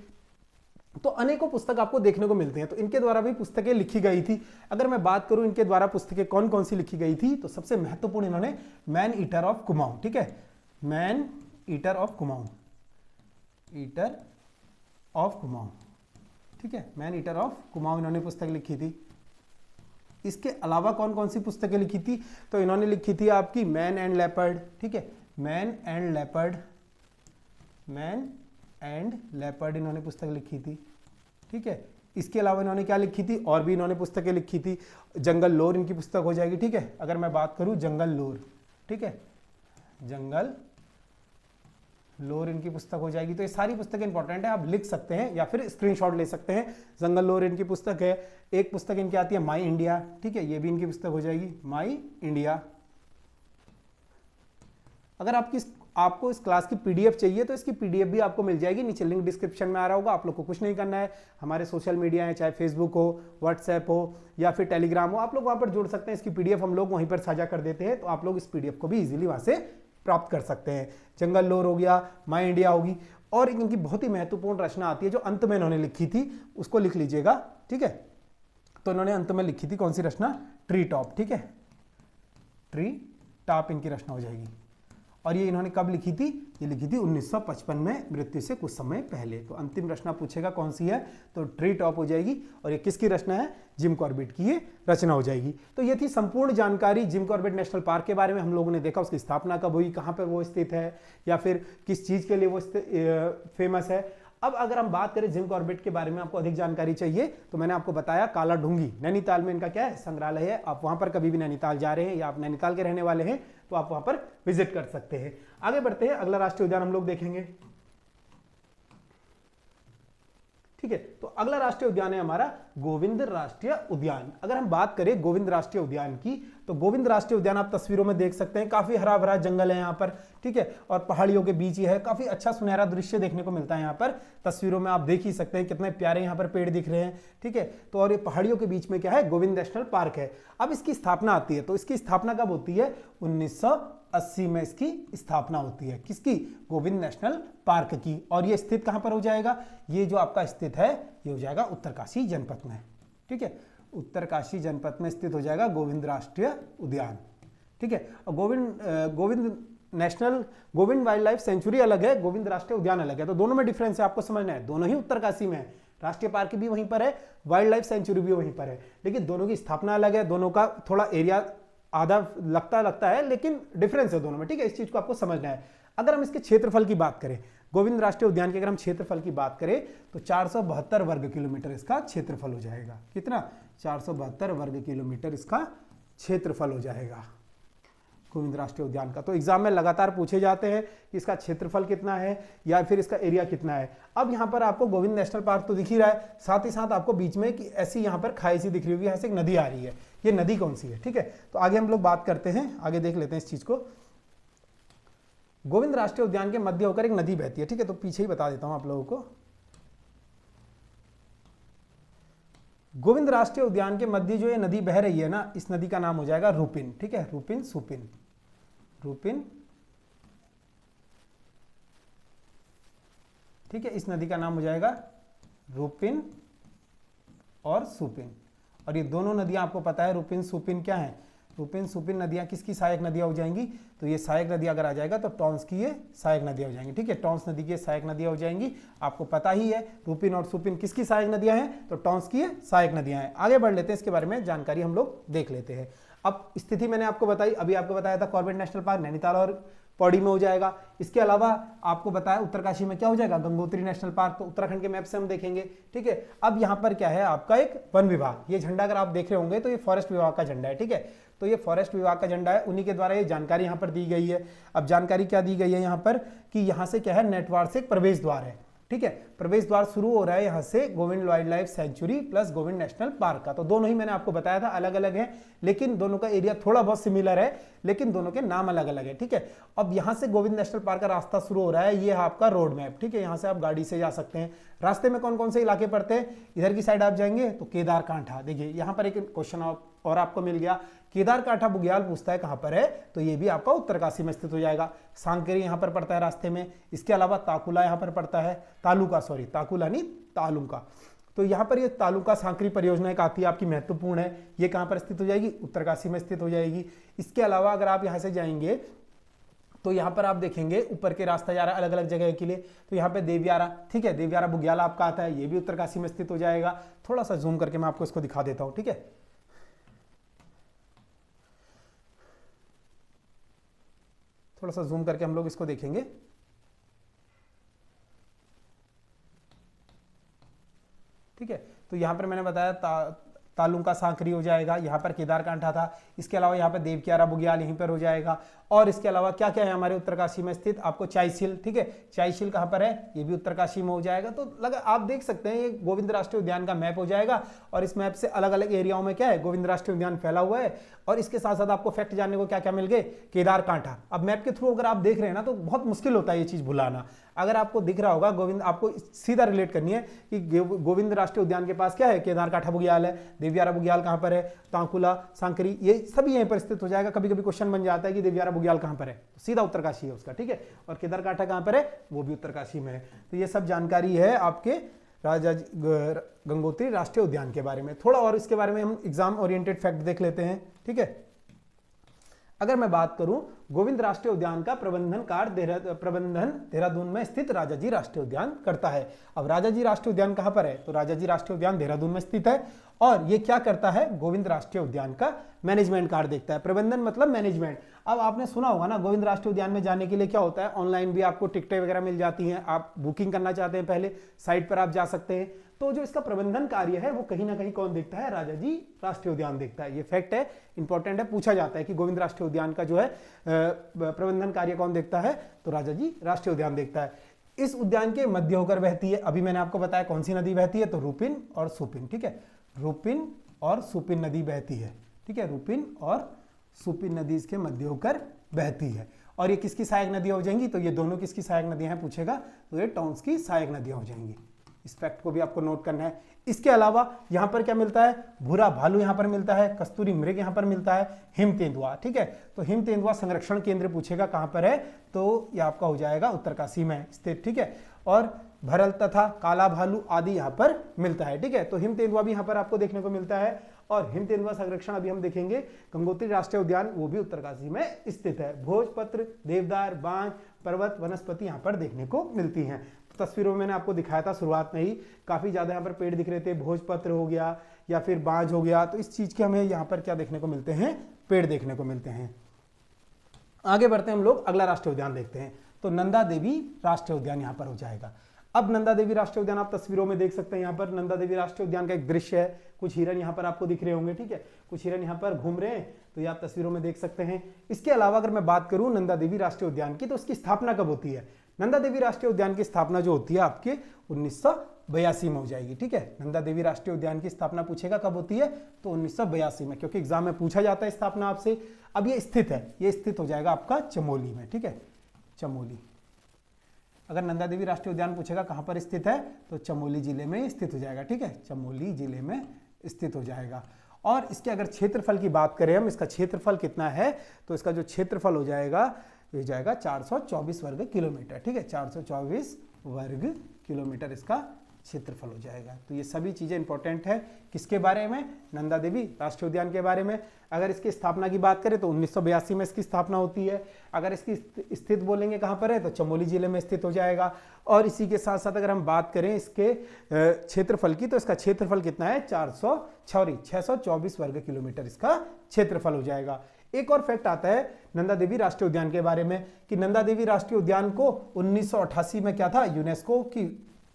A: तो अनेकों पुस्तक आपको देखने को मिलते हैं। तो इनके द्वारा भी पुस्तकें लिखी गई थी। अगर मैं बात करूं इनके द्वारा पुस्तकें कौन कौन सी लिखी गई थी, तो सबसे महत्वपूर्ण इन्होंने मैन ईटर ऑफ कुमाऊं, ठीक है, man eater of Kumaon, eater of Kumaon, ठीक है, मैन ईटर ऑफ कुमाऊं इन्होंने पुस्तक लिखी थी। इसके अलावा कौन कौन सी पुस्तकें लिखी थी, तो इन्होंने लिखी थी आपकी मैन एंड लेपर्ड, ठीक है, man and leopard, man and leopard इन्होंने पुस्तक लिखी थी, ठीक है। इसके अलावा इन्होंने क्या लिखी थी, और भी इन्होंने पुस्तकें लिखी थी। जंगल लोर इनकी पुस्तक हो जाएगी, ठीक है। अगर मैं बात करूं जंगल लोर, ठीक है, जंगल लोर इनकी पुस्तक हो जाएगी। तो ये सारी पुस्तकें इंपॉर्टेंट है, आप लिख सकते हैं या फिर स्क्रीनशॉट ले सकते हैं। जंगल लोर इनकी पुस्तक है। एक पुस्तक इनकी आती है माई इंडिया, ठीक है, ये भी इनकी पुस्तक हो जाएगी, माई इंडिया। अगर आपको इस क्लास की पीडीएफ चाहिए तो इसकी पीडीएफ भी आपको मिल जाएगी, नीचे लिंक डिस्क्रिप्शन में आ रहा होगा। आप लोग को कुछ नहीं करना है, हमारे सोशल मीडिया है, चाहे फेसबुक हो, व्हाट्सएप हो या फिर टेलीग्राम हो, आप लोग वहां पर जुड़ सकते हैं। इसकी पीडीएफ हम लोग वहीं पर साझा कर देते हैं, तो आप लोग इस पीडीएफ को भी इजीली वहां से प्राप्त कर सकते हैं। जंगल लोर हो गया, माई इंडिया होगी, और इनकी बहुत ही महत्वपूर्ण रचना आती है जो अंत में इन्होंने लिखी थी, उसको लिख लीजिएगा, ठीक है। तो इन्होंने अंत में लिखी थी कौन सी रचना, ट्री टॉप, ठीक है, ट्री टॉप इनकी रचना हो जाएगी। और ये इन्होंने कब लिखी थी, ये लिखी थी 1955 में, मृत्यु से कुछ समय पहले। तो अंतिम रचना पूछेगा कौन सी है, तो ट्री टॉप हो जाएगी। और ये किसकी रचना है, जिम कॉर्बेट की ये रचना हो जाएगी। तो ये थी संपूर्ण जानकारी जिम कॉर्बेट नेशनल पार्क के बारे में। हम लोगों ने देखा उसकी स्थापना कब हुई, कहाँ पर वो स्थित है, या फिर किस चीज के लिए वो फेमस है। अब अगर हम बात करें जिम कॉर्बेट के बारे में, आपको अधिक जानकारी चाहिए तो मैंने आपको बताया काला ढूंगी नैनीताल में इनका क्या है, संग्रहालय है। आप वहां पर कभी भी नैनीताल जा रहे हैं या आप नैनीताल के रहने वाले हैं तो आप वहां पर विजिट कर सकते हैं। आगे बढ़ते हैं, अगला राष्ट्रीय उद्यान हम लोग देखेंगे, ठीक है। तो अगला राष्ट्रीय उद्यान है हमारा गोविंद राष्ट्रीय उद्यान। अगर हम बात करें गोविंद राष्ट्रीय उद्यान की, तो गोविंद राष्ट्रीय उद्यान आप तस्वीरों में देख सकते हैं, काफी हरा भरा जंगल है यहाँ पर, ठीक है, और पहाड़ियों के बीच ये है, काफी अच्छा सुनहरा दृश्य देखने को मिलता है यहाँ पर। तस्वीरों में आप देख ही सकते हैं कितने प्यारे यहाँ पर पेड़ दिख रहे हैं, ठीक है। तो और ये पहाड़ियों के बीच में क्या है, गोविंद नेशनल पार्क है। अब इसकी स्थापना आती है, तो इसकी स्थापना कब होती है, 1980 में इसकी स्थापना होती है। किसकी, गोविंद नेशनल पार्क की। और ये स्थित कहां पर हो जाएगा, ये जो आपका स्थित है ये हो जाएगा उत्तरकाशी जनपद में, ठीक है, उत्तरकाशी जनपद में स्थित हो जाएगा गोविंद राष्ट्रीय उद्यान, ठीक है। और गोविंद वाइल्ड लाइफ सेंचुरी अलग है, गोविंद राष्ट्रीय उद्यान अलग है, तो दोनों में डिफरेंस है, आपको समझना है। दोनों ही उत्तरकाशी में है, राष्ट्रीय पार्क भी वहीं पर है, वाइल्ड लाइफ सेंचुरी भी वहीं पर है, लेकिन दोनों की स्थापना अलग है, दोनों का थोड़ा एरिया आधा लगता है, लेकिन डिफरेंस है दोनों में, ठीक है। इस चीज को आपको समझना है। अगर हम इसके क्षेत्रफल की बात करें, गोविंद राष्ट्रीय उद्यान के अगर हम क्षेत्रफल की बात करें तो 472 वर्ग किलोमीटर इसका क्षेत्रफल हो जाएगा। कितना, 472 वर्ग किलोमीटर इसका क्षेत्रफल हो जाएगा गोविंद राष्ट्रीय उद्यान का। तो एग्जाम में लगातार पूछे जाते हैं कि इसका क्षेत्रफल कितना है या फिर इसका एरिया कितना है। अब यहाँ पर आपको गोविंद नेशनल पार्क तो दिख ही रहा है, साथ ही साथ आपको बीच में कि ऐसी यहाँ पर खाई सी दिख रही होगी, यहाँ से एक नदी आ रही है, ये नदी कौन सी है, ठीक है। तो आगे हम लोग बात करते हैं, आगे देख लेते हैं इस चीज को। गोविंद राष्ट्रीय उद्यान के मध्य होकर एक नदी बहती है, ठीक है, तो पीछे ही बता देता हूं आप लोगों को। गोविंद राष्ट्रीय उद्यान के मध्य जो ये नदी बह रही है ना, इस नदी का नाम हो जाएगा रूपिन, ठीक है, रूपिन सुपिन, रूपिन, ठीक है, इस नदी का नाम हो जाएगा रूपिन और सुपिन। और ये दोनों नदियां आपको पता है रूपिन सुपिन क्या है, रूपिन सुपिन नदियां किसकी सहायक नदियां हो जाएंगी, तो ये सहायक नदी अगर आ जाएगा तो टॉन्स की ये सहायक नदियां हो जाएंगी, ठीक है, टॉन्स नदी की सहायक नदियां हो जाएंगी। आपको पता ही है रूपिन और सुपिन किसकी सहायक नदियां हैं, तो टॉन्स की ये सहायक नदियां हैं। आगे बढ़ लेते हैं, इसके बारे में जानकारी हम लोग देख लेते हैं। अब स्थिति मैंने आपको बताई, अभी आपको बताया था कॉर्बेट नेशनल पार्क नैनीताल और पौड़ी में हो जाएगा। इसके अलावा आपको बताया उत्तरकाशी में क्या हो जाएगा, गंगोत्री नेशनल पार्क, तो उत्तराखंड के मैप से हम देखेंगे, ठीक है। अब यहाँ पर क्या है आपका एक वन विभाग, ये झंडा अगर आप देख रहे होंगे तो ये फॉरेस्ट विभाग का झंडा है, ठीक है। तो ये फॉरेस्ट विभाग का झंडा है, उन्हीं के द्वारा ये जानकारी यहाँ पर दी गई है। अब जानकारी क्या दी गई है यहाँ पर कि यहाँ से क्या है, नेटवार से एक प्रवेश द्वार है, ठीक है। प्रवेश द्वार शुरू हो रहा है यहाँ से Govind wild life sanctuary plus Govind national park का। तो दोनों ही मैंने आपको बताया था अलग अलग है, लेकिन दोनों का एरिया थोड़ा बहुत सिमिलर है, लेकिन दोनों के नाम अलग अलग है, ठीक है। अब यहाँ से गोविंद नेशनल पार्क का रास्ता शुरू हो रहा है, ये है आपका रोड मैप, ठीक है। यहाँ से आप गाड़ी से जा सकते हैं। रास्ते में कौन कौन से इलाके पड़ते हैं, इधर की साइड आप जाएंगे तो केदार कांठा, देखिए यहाँ पर एक क्वेश्चन और आपको मिल गया, केदार कांठा बुग्याल पूछता है कहां पर है, तो ये भी आपका उत्तरकाशी में स्थित हो जाएगा। सांकेरी यहां पर पड़ता है रास्ते में। इसके अलावा ताकुला यहां पर पड़ता है, ताकुला नहीं तालुका। तो यहां पर ये तालुका सांकरी परियोजना एक आती है आपकी, महत्वपूर्ण है। ये कहां पर स्थित हो जाएगी, उत्तरकाशी में स्थित हो जाएगी। इसके अलावा अगर आप यहां से जाएंगे तो यहां पर आप देखेंगे ऊपर के रास्ता जा रहा है अलग अलग जगह के लिए, तो यहां पे देवियारा, ठीक है, देवियारा बुग्याल आपका आता है, ये भी उत्तरकाशी में स्थित हो जाएगा। थोड़ा सा जूम करके मैं आपको इसको दिखा देता हूं, ठीक है। थोड़ा सा जूम करके हम लोग इसको देखेंगे। ठीक है, तो यहां पर मैंने बताया तालुका सांकरी हो जाएगा, यहाँ पर केदार कांठा था। इसके अलावा यहाँ पर देवकियारा बुग्याल यहीं पर हो जाएगा। और इसके अलावा क्या क्या है हमारे उत्तरकाशी में स्थित, आपको चाईशील, ठीक है, चाईशील कहाँ पर है, ये भी उत्तरकाशी में हो जाएगा। तो लगा आप देख सकते हैं ये गोविंद राष्ट्रीय उद्यान का मैप हो जाएगा, और इस मैप से अलग अलग एरियाओं में क्या है, गोविंद राष्ट्रीय उद्यान फैला हुआ है। और इसके साथ साथ आपको फैक्ट जानने को क्या क्या मिल गए, केदार कांठा। अब मैप के थ्रू अगर आप देख रहे हैं ना तो बहुत मुश्किल होता है ये चीज भुलाना। अगर आपको दिख रहा होगा गोविंद, आपको सीधा रिलेट करनी है कि गोविंद राष्ट्रीय उद्यान के पास क्या है, केदार कांठा बुग्याल है, देवियारा बुग्याल कहां पर है, ताकुला सांकरी, ये सभी यहीं पर स्थित हो जाएगा। कभी कभी क्वेश्चन बन जाता है कि देवियारा बुग्याल कहां पर है, तो सीधा उत्तरकाशी है उसका, ठीक है। और केदार कांठा कहां पर है, वो भी उत्तरकाशी में है। तो ये सब जानकारी है आपके राजा गंगोत्री राष्ट्रीय उद्यान के बारे में। थोड़ा और इसके बारे में हम एग्जाम ओरिएंटेड फैक्ट देख लेते हैं, ठीक है। अगर मैं बात करूं गोविंद राष्ट्रीय उद्यान का प्रबंधन देहरादून में स्थित राजाजी राष्ट्रीय उद्यान करता है। अब राजाजी राष्ट्रीय उद्यान कहां पर है, तो राजाजी राष्ट्रीय उद्यान देहरादून में स्थित है। और ये क्या करता है, गोविंद राष्ट्रीय उद्यान का मैनेजमेंट कार्ड देखता है। प्रबंधन मतलब मैनेजमेंट। अब आपने सुना होगा ना, गोविंद राष्ट्रीय उद्यान में जाने के लिए क्या होता है, ऑनलाइन भी आपको टिकटें वगैरह मिल जाती हैं। आप बुकिंग करना चाहते हैं पहले, साइट पर आप जा सकते हैं। तो जो इसका प्रबंधन कार्य है वो कहीं ना कहीं कौन देखता है, राजाजी राष्ट्रीय उद्यान देखता है। ये फैक्ट है, इंपॉर्टेंट है, पूछा जाता है कि गोविंद राष्ट्रीय उद्यान का जो है प्रबंधन कार्य कौन देखता है, तो राजाजी राष्ट्रीय उद्यान देखता है। इस उद्यान के मध्य होकर बहती है, अभी मैंने आपको बताया कौन सी नदी बहती है, तो रूपिन और सुपिन, ठीक है, रूपिन और सुपिन नदी बहती है, ठीक है, रूपिन और सुपिन नदी इसके मध्य होकर बहती है। और ये किसकी सहायक नदियां हो जाएंगी, तो ये दोनों किसकी सहायक नदियां हैं पूछेगा, तो ये टॉन्स की सहायक नदियां हो जाएंगी। इस फैक्ट को भी आपको नोट करना है। इसके अलावा यहां पर क्या मिलता है, भूरा भालू यहां पर मिलता है, कस्तूरी मृग यहां पर मिलता है, हिम तेंदुआ, ठीक है। तो हिम तेंदुआ संरक्षण केंद्र पूछेगा कहां पर है, तो ये आपका हो जाएगा उत्तरकाशी में स्थित, ठीक है। और भरल तथा काला भालू आदि यहां पर मिलता है, ठीक है। तो हिम तेंदुआ भी यहां पर आपको देखने को मिलता है। और हिम तेंदुआ संरक्षण अभी हम देखेंगे गंगोत्री राष्ट्रीय उद्यान, वो भी उत्तरकाशी में स्थित है। भोजपत्र, देवदार, बांज, पर्वत, वनस्पति यहां पर देखने को मिलती हैं। तो तस्वीरों में मैंने आपको दिखाया था शुरुआत में ही, काफी ज्यादा यहाँ पर पेड़ दिख रहे थे, भोजपत्र हो गया या फिर बांज हो गया। तो इस चीज के हमें यहाँ पर क्या देखने को मिलते हैं, पेड़ देखने को मिलते हैं। आगे बढ़ते हैं हम लोग, अगला राष्ट्रीय उद्यान देखते हैं। तो नंदा देवी राष्ट्रीय उद्यान यहाँ पर हो जाएगा। अब नंदा देवी राष्ट्रीय उद्यान आप तस्वीरों में देख सकते हैं। यहाँ पर नंदा देवी राष्ट्रीय उद्यान का एक दृश्य है, कुछ हिरन यहाँ पर आपको दिख रहे होंगे, ठीक है, कुछ हिरन यहाँ पर घूम रहे हैं, तो ये आप तस्वीरों में देख सकते हैं। इसके अलावा अगर मैं बात करूं नंदा देवी राष्ट्रीय उद्यान की, तो उसकी स्थापना कब होती है, नंदा देवी राष्ट्रीय उद्यान की स्थापना जो होती है आपके 1982 में हो जाएगी, ठीक है। नंदा देवी राष्ट्रीय उद्यान की स्थापना पूछेगा कब होती है, तो 1982 में, क्योंकि एग्जाम में पूछा जाता है स्थापना आपसे। अब ये स्थित है, ये स्थित हो जाएगा आपका चमोली में, ठीक है, चमोली। अगर नंदा देवी राष्ट्रीय उद्यान पूछेगा कहां पर स्थित है, तो चमोली जिले में स्थित हो जाएगा, ठीक है, चमोली जिले में स्थित हो जाएगा। और इसके अगर क्षेत्रफल की बात करें हम, इसका क्षेत्रफल कितना है, तो इसका जो क्षेत्रफल हो जाएगा, ये जाएगा 424 वर्ग किलोमीटर, ठीक है, 424 वर्ग किलोमीटर इसका क्षेत्रफल हो जाएगा। तो ये सभी चीजें इंपॉर्टेंट है, किसके बारे में, नंदा देवी राष्ट्रीय उद्यान के बारे में। अगर इसकी स्थापना की बात करें तो 1982 में इसकी स्थापना होती है। अगर इसकी स्थित बोलेंगे कहां पर है, तो चमोली जिले में स्थित हो जाएगा। और इसी के साथ साथ अगर हम बात करें इसके क्षेत्रफल की, तो इसका क्षेत्रफल कितना है, 624 वर्ग किलोमीटर इसका क्षेत्रफल हो जाएगा। एक और फैक्ट आता है नंदा देवी राष्ट्रीय उद्यान के बारे में, कि नंदा देवी राष्ट्रीय उद्यान को 1988 में क्या था,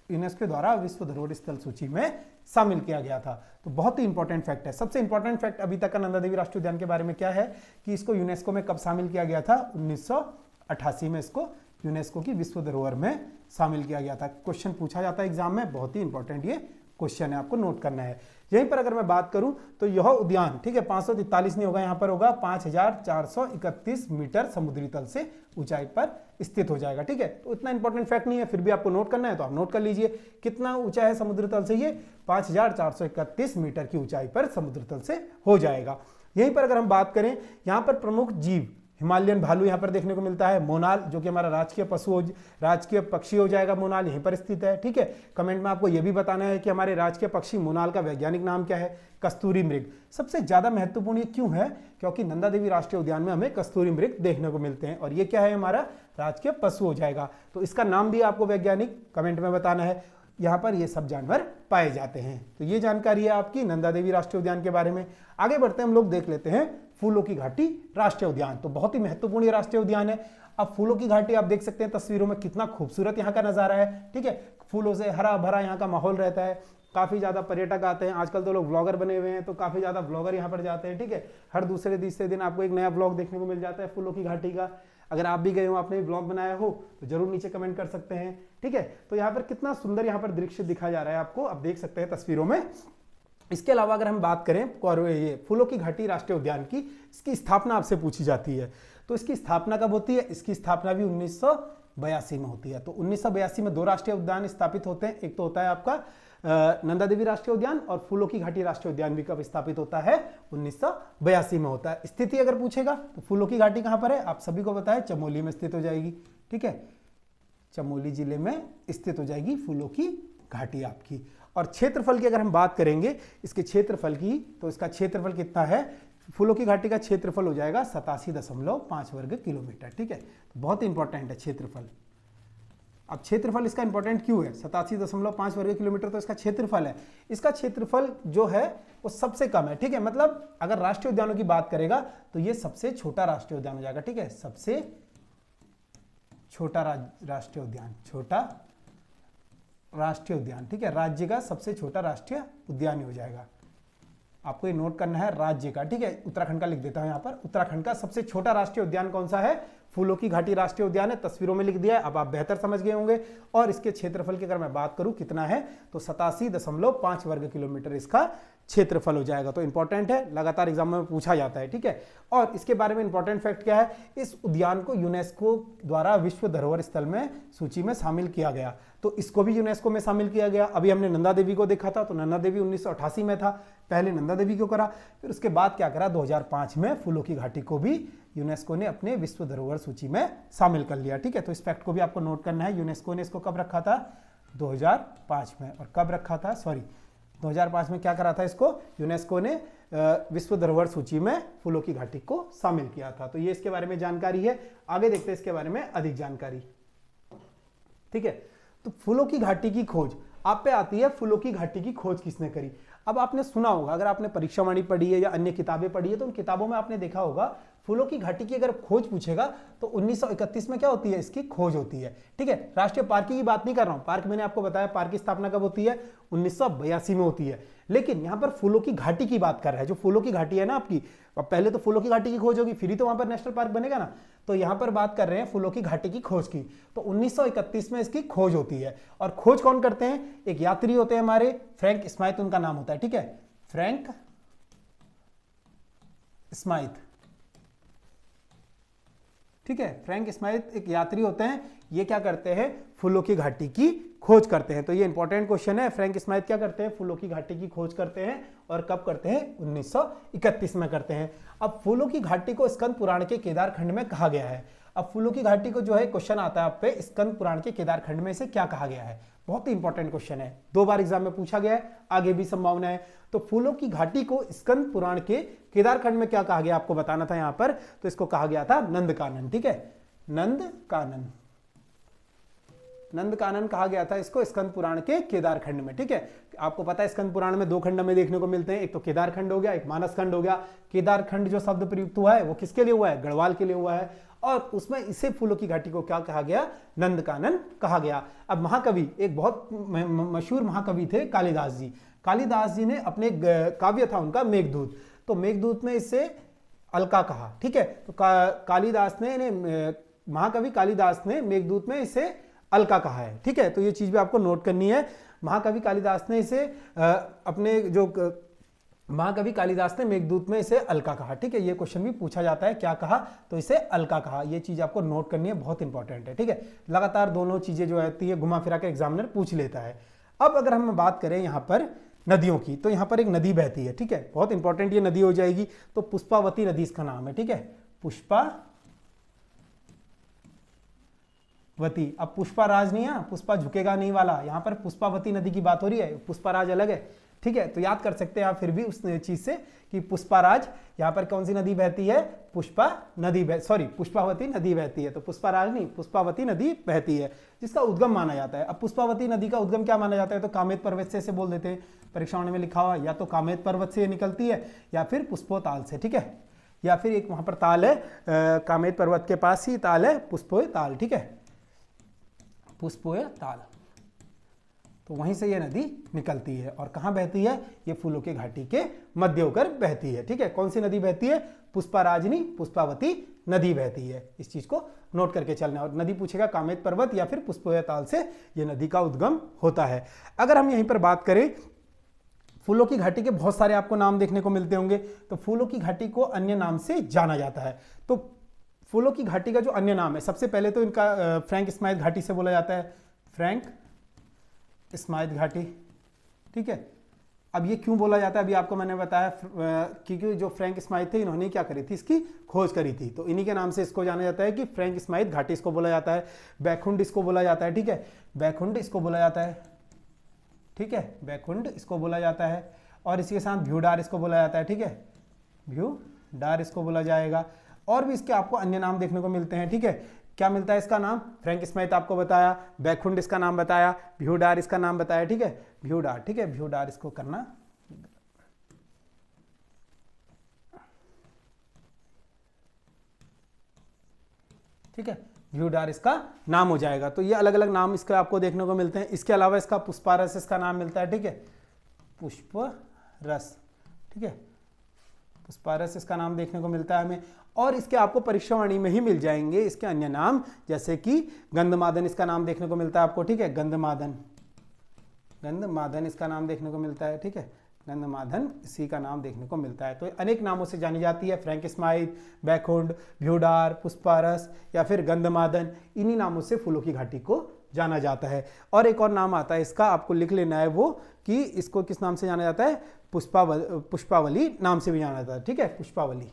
A: यूनेस्को द्वारा विश्व धरोहर स्थल सूची में शामिल किया गया था। तो बहुत ही इंपॉर्टेंट फैक्ट है। सबसे इंपॉर्टेंट फैक्ट अभी तक का नंदा देवी राष्ट्रीय उद्यान के बारे में क्या है, कि इसको यूनेस्को में कब शामिल किया गया था, 1988 में इसको यूनेस्को की विश्व धरोहर में शामिल किया गया था। क्वेश्चन पूछा जाता है एग्जाम में, बहुत ही इंपॉर्टेंट ये क्वेश्चन है, आपको नोट करना है। यहीं पर अगर मैं बात करूं तो यह उद्यान, ठीक है, 543 नहीं होगा, यहां पर होगा 5431 मीटर समुद्री तल से ऊंचाई पर स्थित हो जाएगा। ठीक है, तो इतना इंपॉर्टेंट फैक्ट नहीं है, फिर भी आपको नोट करना है तो आप नोट कर लीजिए। कितना ऊंचा है समुद्र तल से? ये 5431 मीटर की ऊंचाई पर समुद्र तल से हो जाएगा। यहीं पर अगर हम बात करें, यहां पर प्रमुख जीव हिमालयन भालू यहां पर देखने को मिलता है। मोनाल जो कि हमारा राजकीय पक्षी हो जाएगा, मोनाल यहीं पर स्थित है। ठीक है, कमेंट में आपको यह भी बताना है कि हमारे राजकीय पक्षी मोनाल का वैज्ञानिक नाम क्या है? कस्तूरी मृग। सबसे ज्यादा महत्वपूर्ण ये क्यों है? क्योंकि नंदा देवी राष्ट्रीय उद्यान में हमें कस्तूरी मृग देखने को मिलते हैं और ये क्या है? हमारा राजकीय पशु हो जाएगा। तो इसका नाम भी आपको वैज्ञानिक कमेंट में बताना है। यहाँ पर ये सब जानवर पाए जाते हैं। तो ये जानकारी है आपकी नंदा देवी राष्ट्रीय उद्यान के बारे में। आगे बढ़ते हैं, हम लोग देख लेते हैं फूलों की घाटी राष्ट्रीय उद्यान। तो बहुत ही महत्वपूर्ण ये राष्ट्रीय उद्यान है। अब फूलों की घाटी आप देख सकते हैं तस्वीरों में, कितना खूबसूरत यहाँ का नजारा है। ठीक है, फूलों से हरा भरा यहाँ का माहौल रहता है। काफी ज्यादा पर्यटक आते हैं, आजकल तो लोग व्लॉगर बने हुए हैं, तो काफी ज्यादा व्लॉगर यहाँ पर जाते हैं। ठीक है, हर दूसरे तीसरे दिन आपको एक नया व्लॉग देखने को मिल जाता है फूलों की घाटी का। अगर आप भी गए हो, आपने व्लॉग बनाया हो तो जरूर नीचे कमेंट कर सकते हैं। ठीक है, तो यहाँ पर कितना सुंदर यहाँ पर दृश्य दिखा जा रहा है आपको, आप देख सकते हैं तस्वीरों में। इसके अलावा अगर हम बात करें ये फूलों की घाटी राष्ट्रीय उद्यान की, इसकी स्थापना आपसे पूछी जाती है। तो इसकी स्थापना कब होती है? इसकी स्थापना भी 1982 में होती है। तो 1982 में दो राष्ट्रीय उद्यान स्थापित होते हैं। एक तो होता है आपका नंदा देवी राष्ट्रीय उद्यान, और फूलों की घाटी राष्ट्रीय उद्यान भी कब स्थापित होता है? 1982 में होता है। स्थिति अगर पूछेगा तो फूलों की घाटी कहां पर है? आप सभी को पता है, चमोली में स्थित हो जाएगी। ठीक है, चमोली जिले में स्थित हो जाएगी फूलों की घाटी आपकी। और क्षेत्रफल की अगर हम बात करेंगे इसके क्षेत्रफल की, तो इसका क्षेत्रफल कितना है? फूलों की घाटी का क्षेत्रफल हो जाएगा 87.5 वर्ग किलोमीटर। ठीक है, तो बहुत इंपॉर्टेंट है क्षेत्रफल। अब क्षेत्रफल इसका इंपॉर्टेंट क्यों है? 87.5 वर्ग किलोमीटर तो इसका क्षेत्रफल है। इसका क्षेत्रफल जो है वो सबसे कम है। ठीक है, मतलब अगर राष्ट्रीय उद्यानों की बात करेगा तो ये सबसे छोटा राष्ट्रीय उद्यान हो जाएगा। ठीक है, सबसे छोटा राष्ट्रीय उद्यान, छोटा राष्ट्रीय उद्यान। ठीक है, राज्य का सबसे छोटा राष्ट्रीय उद्यान हो जाएगा। आपको ये नोट करना है राज्य का। ठीक है, उत्तराखंड का लिख देता हूं यहां पर। उत्तराखंड का सबसे छोटा राष्ट्रीय उद्यान कौन सा है? फूलों की घाटी राष्ट्रीय उद्यान है। तस्वीरों में लिख दिया है, अब आप बेहतर समझ गए होंगे। और इसके क्षेत्रफल की अगर मैं बात करूं कितना है, तो 87.5 वर्ग किलोमीटर इसका क्षेत्रफल हो जाएगा। तो इंपॉर्टेंट है, लगातार एग्जाम में पूछा जाता है। ठीक है, और इसके बारे में इंपॉर्टेंट फैक्ट क्या है? इस उद्यान को यूनेस्को द्वारा विश्व धरोहर स्थल में सूची में शामिल किया गया। तो इसको भी यूनेस्को में शामिल किया गया। अभी हमने नंदा देवी को देखा था, तो नंदा देवी 1988 में था, पहले नंदा देवी को करा, फिर उसके बाद क्या करा? 2005 में फूलों की घाटी को भी यूनेस्को ने अपने विश्व धरोहर सूची में शामिल कर लिया। ठीक है, तो इस फैक्ट को भी आपको नोट करना है। यूनेस्को ने इसको कब रखा था? 2005 में। और कब रखा था? 2005 में क्या करा था इसको? यूनेस्को ने विश्व धरोहर सूची में फूलों की घाटी को शामिल किया था। तो ये इसके बारे में जानकारी है। आगे देखते हैं इसके बारे में अधिक जानकारी। ठीक है, तो फूलों की घाटी की खोज आप पे आती है। फूलों की घाटी की खोज किसने करी? अब आपने सुना होगा, अगर आपने परीक्षावाणी पढ़ी है या अन्य किताबें पढ़ी है, तो उन किताबों में आपने देखा होगा फूलों की घाटी की अगर खोज पूछेगा तो 1931 में क्या होती है? इसकी खोज होती है। ठीक है, राष्ट्रीय पार्क की बात नहीं कर रहा हूं। पार्क मैंने आपको बताया, पार्क की स्थापना कब होती है? 1982 में होती है। लेकिन यहां पर फूलों की घाटी की बात कर रहा है। जो फूलों की घाटी है ना आपकी, अब पहले तो फूलों की घाटी की खोज होगी, फिर ही तो वहां पर नेशनल पार्क बनेगा ना। तो यहां पर बात कर रहे हैं फूलों की घाटी की खोज की। तो 1931 में इसकी खोज होती है। और खोज कौन करते हैं? एक यात्री होते हैं हमारे, फ्रैंक स्माइथ उनका नाम होता है। ठीक है, फ्रैंक स्माइथ। ठीक है, फ्रैंक स्माइथ एक यात्री होते हैं। ये क्या करते हैं? फूलों की घाटी की खोज करते हैं। तो ये इंपॉर्टेंट क्वेश्चन है। फ्रैंक स्माइथ क्या करते हैं? फूलों की घाटी की खोज करते हैं। और कब करते हैं? 1931 में करते हैं। अब फूलों की घाटी को स्कंद पुराण के केदार खंड में कहा गया है। अब फूलों की घाटी को जो है क्वेश्चन आता है आप पे, स्कंद पुराण के केदार खंड में से क्या कहा गया है? बहुत ही इंपॉर्टेंट क्वेश्चन है, 2 बार एग्जाम में पूछा गया है, आगे भी संभावना है। तो फूलों की घाटी को स्कंद पुराण के केदार खंड में क्या कहा गया आपको बताना था यहां पर। तो इसको कहा गया था नंदकानन। ठीक है, नंदकानन, नंदकानन कहा गया था इसको स्कंद पुराण के केदार खंड में। ठीक है, आपको पता है स्कंद पुराण में 2 खंड हमें देखने को मिलते हैं, एक तो केदार खंड हो गया, एक मानस खंड हो गया। केदार खंड जो शब्द प्रयुक्त हुआ है वो किसके लिए हुआ है? गढ़वाल के लिए हुआ है। और उसमें इसे फूलों की घाटी को क्या कहा गया? नंदकानन कहा गया। अब महाकवि, एक बहुत मशहूर महाकवि थे कालिदास जी। कालिदास जी ने अपने काव्य था उनका मेघदूत, तो मेघदूत में इससे अलका कहा। ठीक है, तो कालिदास ने महाकवि कालिदास ने मेघदूत में इसे अलका कहा है। ठीक है, तो ये चीज भी आपको नोट करनी है। महाकवि कालिदास ने इसे महाकवि कालिदास ने मेघदूत में इसे अलका कहा। ठीक है, ये क्वेश्चन भी पूछा जाता है, क्या कहा, तो इसे अलका कहा। ये चीज आपको नोट करनी है, बहुत इंपॉर्टेंट है। ठीक है, लगातार दोनों चीजें जो आती है घुमा फिरा के एग्जामिनर पूछ लेता है। अब अगर हम बात करें यहाँ पर नदियों की, तो यहाँ पर एक नदी बहती है। ठीक है, बहुत इंपॉर्टेंट ये नदी हो जाएगी। तो पुष्पावती नदी इसका नाम है। ठीक है, पुष्पावती। अब पुष्पाराज नहीं है, पुष्पा झुकेगा नहीं वाला, यहाँ पर पुष्पावती नदी की बात हो रही है, पुष्पाराज अलग है। ठीक है, तो याद कर सकते हैं आप फिर भी उस चीज से कि पुष्पाराज, यहाँ पर कौन सी नदी बहती है, पुष्पावती नदी बहती है। तो पुष्पाराज नहीं, पुष्पावती नदी बहती है, जिसका उद्गम माना जाता है। अब पुष्पावती नदी का उद्गम क्या माना जाता है, तो कामेत पर्वत से ऐसे बोल देते हैं, परीक्षाओं में लिखा हुआ, या तो कामेत पर्वत से निकलती है या फिर पुष्पोताल से। ठीक है, या फिर एक वहां पर ताल है, कामेत पर्वत के पास ही ताल है, पुष्पोय ताल। ठीक है, पुष्पोय ताल, तो वहीं से ये नदी निकलती है। और कहां बहती है, ये फूलों की घाटी के मध्य होकर बहती है। ठीक है, कौन सी नदी बहती है, पुष्पाराजनी पुष्पावती नदी बहती है। इस चीज को नोट करके चलना। और नदी पूछेगा कामेत पर्वत या फिर पुष्पोय ताल से ये नदी का उद्गम होता है। अगर हम यहीं पर बात करें, फूलों की घाटी के बहुत सारे आपको नाम देखने को मिलते होंगे। तो फूलों की घाटी को अन्य नाम से जाना जाता है। तो फूलों की घाटी का जो अन्य नाम है, सबसे पहले तो इनका फ्रैंक स्माइथ घाटी से बोला जाता है, फ्रैंक स्माइथ घाटी। ठीक है, अब ये क्यों बोला जाता है, अभी आपको मैंने बताया, क्योंकि जो फ्रैंक स्माइथ थे इन्होंने क्या करी थी, इसकी खोज करी थी। तो इन्हीं के नाम से इसको जाना जाता है कि फ्रैंक स्माइथ घाटी इसको बोला जाता है। बैकुंठ इसको बोला जाता है। ठीक है, बैकुंठ इसको बोला जाता है। ठीक है, बैकुंठ इसको बोला जाता है। और इसके साथ भ्यूडार इसको बोला जाता है। ठीक है, भ्यूडार इसको बोला जाएगा। और भी इसके आपको अन्य नाम देखने को मिलते हैं। ठीक है, क्या मिलता है इसका नाम, फ्रैंक स्माइथ आपको बताया, बैकुंठ इसका नाम बताया, भ्यूडार इसका नाम बताया। ठीक है, भ्यूडार। ठीक है, भ्यूडार इसको करना, ठीक है, भ्यूडार इसका नाम हो जाएगा। तो ये अलग अलग नाम इसका आपको देखने को मिलते हैं। इसके अलावा इसका पुष्पारस इसका नाम मिलता है। ठीक है, पुष्परस। ठीक है, पुष्पारस इसका नाम देखने को मिलता है हमें। और इसके आपको परीक्षावाणी में ही मिल जाएंगे इसके अन्य नाम, जैसे कि गंधमादन इसका नाम देखने को मिलता है आपको। ठीक है, गंधमादन, गंधमादन इसका नाम देखने को मिलता है। ठीक है, गंधमादन इसी का नाम देखने को मिलता है। तो अनेक नामों से जानी जाती है, फ्रैंक स्माइथ, बैकुंठ, भ्यूडार, पुष्पारस या फिर गंधमादन, इन्हीं नामों से फूलों की घाटी को जाना जाता है। और एक और नाम आता है इसका, आपको लिख लेना है वो, कि इसको किस नाम से जाना जाता है, पुष्पावली नाम से भी जाना जाता है। ठीक है, पुष्पावली।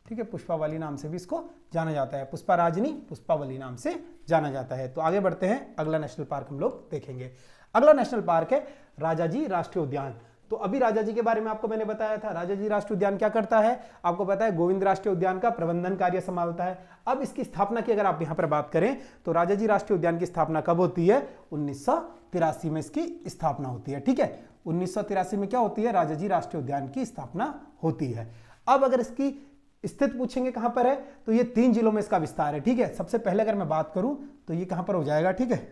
A: ठीक है, पुष्पावली नाम से भी इसको जाना जाता है। पुष्पाराजनी पुष्पावली नाम से जाना जाता है। तो आगे बढ़ते हैं, अगला नेशनल पार्क हम लोग देखेंगे। अगला नेशनल पार्क है राजाजी राष्ट्रीय उद्यान। तो अभी राजाजी के बारे में आपको मैंने बताया था। राजाजी राष्ट्रीय उद्यान क्या करता है, आपको पता है, गोविंद राष्ट्रीय उद्यान का प्रबंधन कार्य संभालता है। अब इसकी स्थापना की अगर आप यहां पर बात करें, तो राजाजी राष्ट्रीय उद्यान की स्थापना कब होती है, 1983 में इसकी स्थापना होती है। ठीक है, 1983 में क्या होती है, राजाजी राष्ट्रीय उद्यान की स्थापना होती है। अब अगर इसकी स्थित पूछेंगे कहां पर है, तो ये 3 जिलों में इसका विस्तार है। ठीक है, सबसे पहले अगर मैं बात करूं तो ये कहां पर हो जाएगा। ठीक है,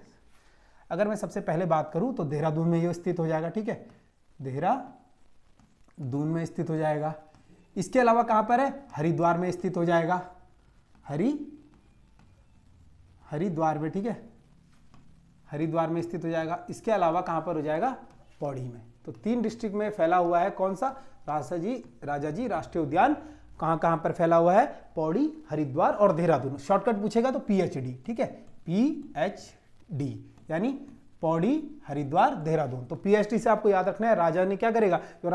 A: अगर मैं सबसे पहले बात करूं तो देहरादून में ये स्थित हो जाएगा। ठीक है, देहरादून में स्थित हो जाएगा। इसके अलावा कहां पर है, हरिद्वार में स्थित हो जाएगा, हरिद्वार में। ठीक है, हरिद्वार में स्थित हो जाएगा। इसके अलावा कहां पर हो जाएगा, पौड़ी में। तो 3 डिस्ट्रिक्ट में फैला हुआ है। कौन सा, राजाजी राष्ट्रीय उद्यान कहां कहां पर फैला हुआ है, पौड़ी, हरिद्वार और देहरादून। शॉर्टकट पूछेगा तो PHD। ठीक है, PHD यानी पौड़ी, हरिद्वार, देहरादून। तो PHD से आपको याद रखना है, राजा ने क्या करेगा, जो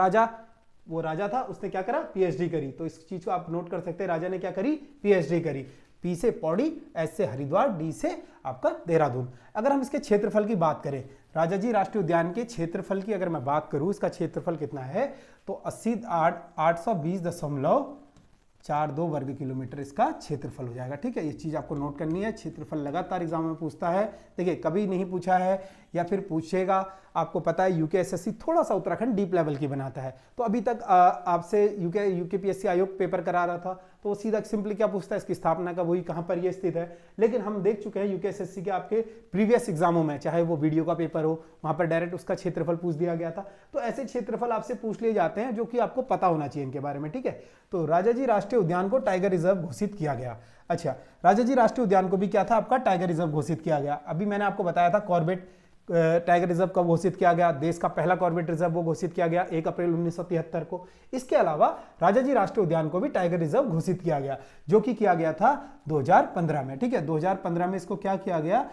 A: वो राजा था उसने क्या करा, PHD करी। तो इस चीज को आप नोट कर सकते हैं, राजा ने क्या करी, PHD करी। P से पौड़ी, S से हरिद्वार, D से आपका देहरादून। अगर हम इसके क्षेत्रफल की बात करें, राजाजी राष्ट्रीय उद्यान के क्षेत्रफल की अगर मैं बात करूं, इसका क्षेत्रफल कितना है, तो 820.42 वर्ग किलोमीटर इसका क्षेत्रफल हो जाएगा। ठीक है, ये चीज आपको नोट करनी है। क्षेत्रफल लगातार एग्जाम में पूछता है। देखिए, कभी नहीं पूछा है या फिर पूछेगा, आपको पता है UKSSC थोड़ा सा उत्तराखंड डीप लेवल की बनाता है। तो अभी तक आपसे UKPSC आयोग पेपर करा रहा था, तो वो सीधा सिंपली क्या पूछता है, इसकी स्थापना कब हुई, कहां पर ये स्थित है। लेकिन हम देख चुके हैं UKSSC के आपके प्रीवियस एग्जामों में, चाहे वो वीडियो का पेपर हो, वहां पर डायरेक्ट उसका क्षेत्रफल पूछ दिया गया था। तो ऐसे क्षेत्रफल आपसे पूछ लिए जाते हैं जो कि आपको पता होना चाहिए इनके बारे में। ठीक है, तो राजाजी राष्ट्रीय राष्ट्रीय उद्यान को टाइगर रिजर्व घोषित किया गया। अच्छा, राजाजी राष्ट्रीय उद्यान को भी क्या था आपका टाइगर रिजर्व घोषित किया गया। अभी मैंने आपको बताया था कॉर्बेट टाइगर रिजर्व कब घोषित किया गया, देश का पहला कॉर्बेट रिजर्व वो घोषित किया गया 1 अप्रैल 1973 को। इसके अलावा राजाजी राष्ट्रीय उद्यान को भी टाइगर रिजर्व घोषित किया गया, जो कि किया गया था 2015 में। ठीक है, 2015 में इसको क्या किया गया,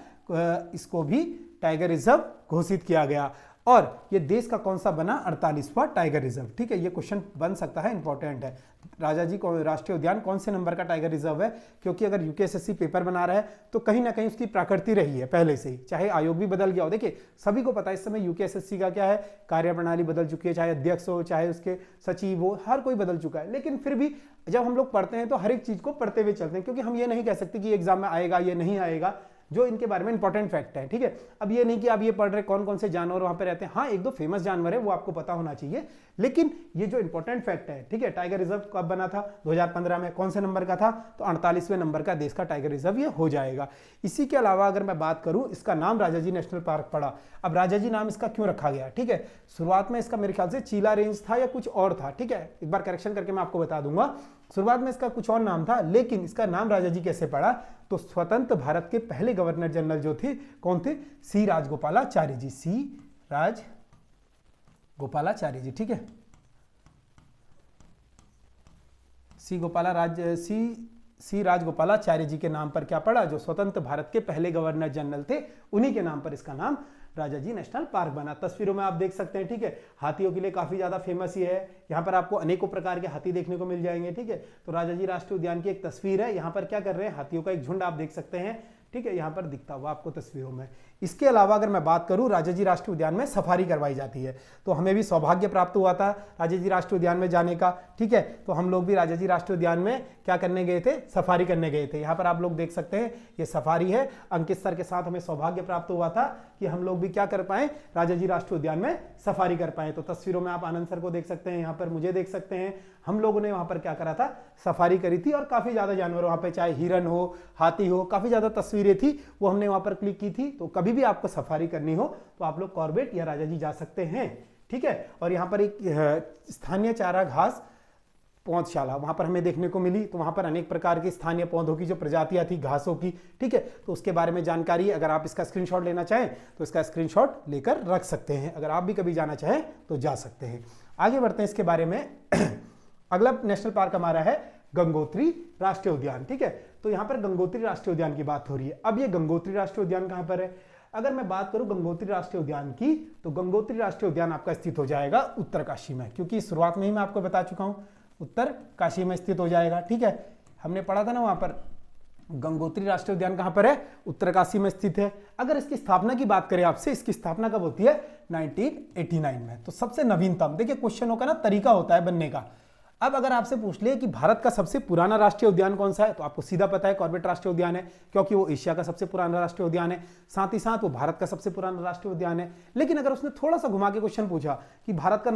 A: इसको भी टाइगर रिजर्व घोषित किया गया। और ये देश का कौन सा बना 48वां टाइगर रिजर्व। ठीक है, ये क्वेश्चन बन सकता है, इंपॉर्टेंट है। राजाजी राष्ट्रीय उद्यान कौन से नंबर का टाइगर रिजर्व है, क्योंकि अगर यूकेएसएससी पेपर बना रहा है तो कहीं ना कहीं उसकी प्रकृति रही है पहले से ही, चाहे आयोग भी बदल गया हो। देखिए सभी को पता है इस समय यूकेएसएससी का क्या है, कार्यप्रणाली बदल चुकी है, चाहे अध्यक्ष हो चाहे उसके सचिव हो, हर कोई बदल चुका है। लेकिन फिर भी जब हम लोग पढ़ते हैं तो हर एक चीज को पढ़ते हुए चलते हैं, क्योंकि हम ये नहीं कह सकते कि एग्जाम में आएगा ये नहीं आएगा, जो इनके बारे में इंपॉर्टेंट फैक्ट है। ठीक है, अब ये नहीं कि आप ये पढ़ रहे कौन कौन से जानवर वहां पे रहते हैं, हाँ 1-2 फेमस जानवर है वो आपको पता होना चाहिए, लेकिन ये जो इंपॉर्टेंट फैक्ट है, ठीक है, टाइगर रिजर्व कब बना था 2015 में, कौन से नंबर का था, तो 48वें नंबर का देश का टाइगर रिजर्व ये हो जाएगा। इसी के अलावा अगर मैं बात करूं, इसका नाम राजाजी नेशनल पार्क पड़ा। अब राजाजी नाम इसका क्यों रखा गया, ठीक है, शुरुआत में इसका मेरे ख्याल से चीला रेंज था या कुछ और था। ठीक है, एक बार करेक्शन करके मैं आपको बता दूंगा, शुरुआत में इसका कुछ और नाम था, लेकिन इसका नाम राजाजी कैसे पड़ा, तो स्वतंत्र भारत के पहले गवर्नर जनरल जो थे कौन थे, सी राजगोपालाचारी जी, सी राजगोपालाचारी जी। ठीक है, सी राजगोपालाचारी जी के नाम पर क्या पड़ा, जो स्वतंत्र भारत के पहले गवर्नर जनरल थे उन्हीं के नाम पर इसका नाम राजाजी नेशनल पार्क बना। तस्वीरों में आप देख सकते हैं। ठीक है, हाथियों के लिए काफी ज्यादा फेमस ही है, यहाँ पर आपको अनेकों प्रकार के हाथी देखने को मिल जाएंगे। ठीक है, तो राजाजी राष्ट्रीय उद्यान की एक तस्वीर है, यहाँ पर क्या कर रहे हैं, हाथियों का एक झुंड आप देख सकते हैं। ठीक है, यहाँ पर दिखता हुआ आपको तस्वीरों में। इसके अलावा अगर मैं बात करूं, राजाजी राष्ट्रीय उद्यान में सफारी करवाई जाती है, तो हमें भी सौभाग्य प्राप्त हुआ था राजाजी राष्ट्रीय उद्यान में जाने का। ठीक है, तो हम लोग भी राजाजी राष्ट्रीय उद्यान में क्या करने गए थे, सफारी करने गए थे। यहाँ पर आप लोग देख सकते हैं ये सफारी है, अंकित सर के साथ हमें सौभाग्य प्राप्त हुआ था कि हम लोग भी क्या कर पाए, राजाजी राष्ट्रीय उद्यान में सफारी कर पाए। तो तस्वीरों में आप आनंद सर को देख सकते हैं, यहाँ पर मुझे देख सकते हैं, हम लोगों ने वहां पर क्या करा था, सफारी करी थी, और काफी ज्यादा जानवर वहां पे, चाहे हिरन हो, हाथी हो, काफी ज्यादा तस्वीरें थी वो हमने वहां पर क्लिक की थी। तो कभी भी आपको सफारी करनी हो तो आप लोग कॉर्बेट या राजाजी जा सकते हैं। ठीक है, और यहाँ पर एक स्थानीय चारा घास पौधशाला वहां पर हमें देखने को मिली, तो वहां पर अनेक प्रकार की स्थानीय पौधों की जो प्रजातियां थी, घासों की। ठीक है, तो उसके बारे में जानकारी, अगर आप इसका स्क्रीनशॉट लेना चाहें तो इसका स्क्रीनशॉट लेकर रख सकते हैं, अगर आप भी कभी जाना चाहें तो जा सकते हैं। आगे बढ़ते हैं इसके बारे में। अगला नेशनल पार्क हमारा है गंगोत्री राष्ट्रीय उद्यान। ठीक है, तो यहाँ पर गंगोत्री राष्ट्रीय उद्यान की बात हो रही है। अब ये गंगोत्री राष्ट्रीय उद्यान कहाँ पर है, अगर मैं बात करूं गंगोत्री राष्ट्रीय उद्यान की, तो गंगोत्री राष्ट्रीय उद्यान आपका स्थित हो जाएगा उत्तरकाशी में, क्योंकि शुरुआत में ही मैं आपको बता चुका हूं उत्तरकाशी में स्थित हो जाएगा। ठीक है, हमने पढ़ा था ना वहां पर गंगोत्री राष्ट्रीय उद्यान कहां पर है, उत्तरकाशी में स्थित है। अगर इसकी स्थापना की बात करें आपसे, इसकी स्थापना कब होती है, 1989 में। तो सबसे नवीनतम, देखिए क्वेश्चनों का ना तरीका होता है बनने का। अब अगर आपसे पूछ ले कि भारत का सबसे पुराना राष्ट्रीय उद्यान कौन सा है, तो आपको सीधा पता है कॉर्बेट राष्ट्रीय उद्यान है, क्योंकि वो एशिया का सबसे पुराना राष्ट्रीय उद्यान है, साथ ही साथ वो भारत का सबसे पुराना राष्ट्रीय उद्यान है। लेकिन अगर उसने थोड़ा सा घुमा के क्वेश्चन पूछा कि भारत का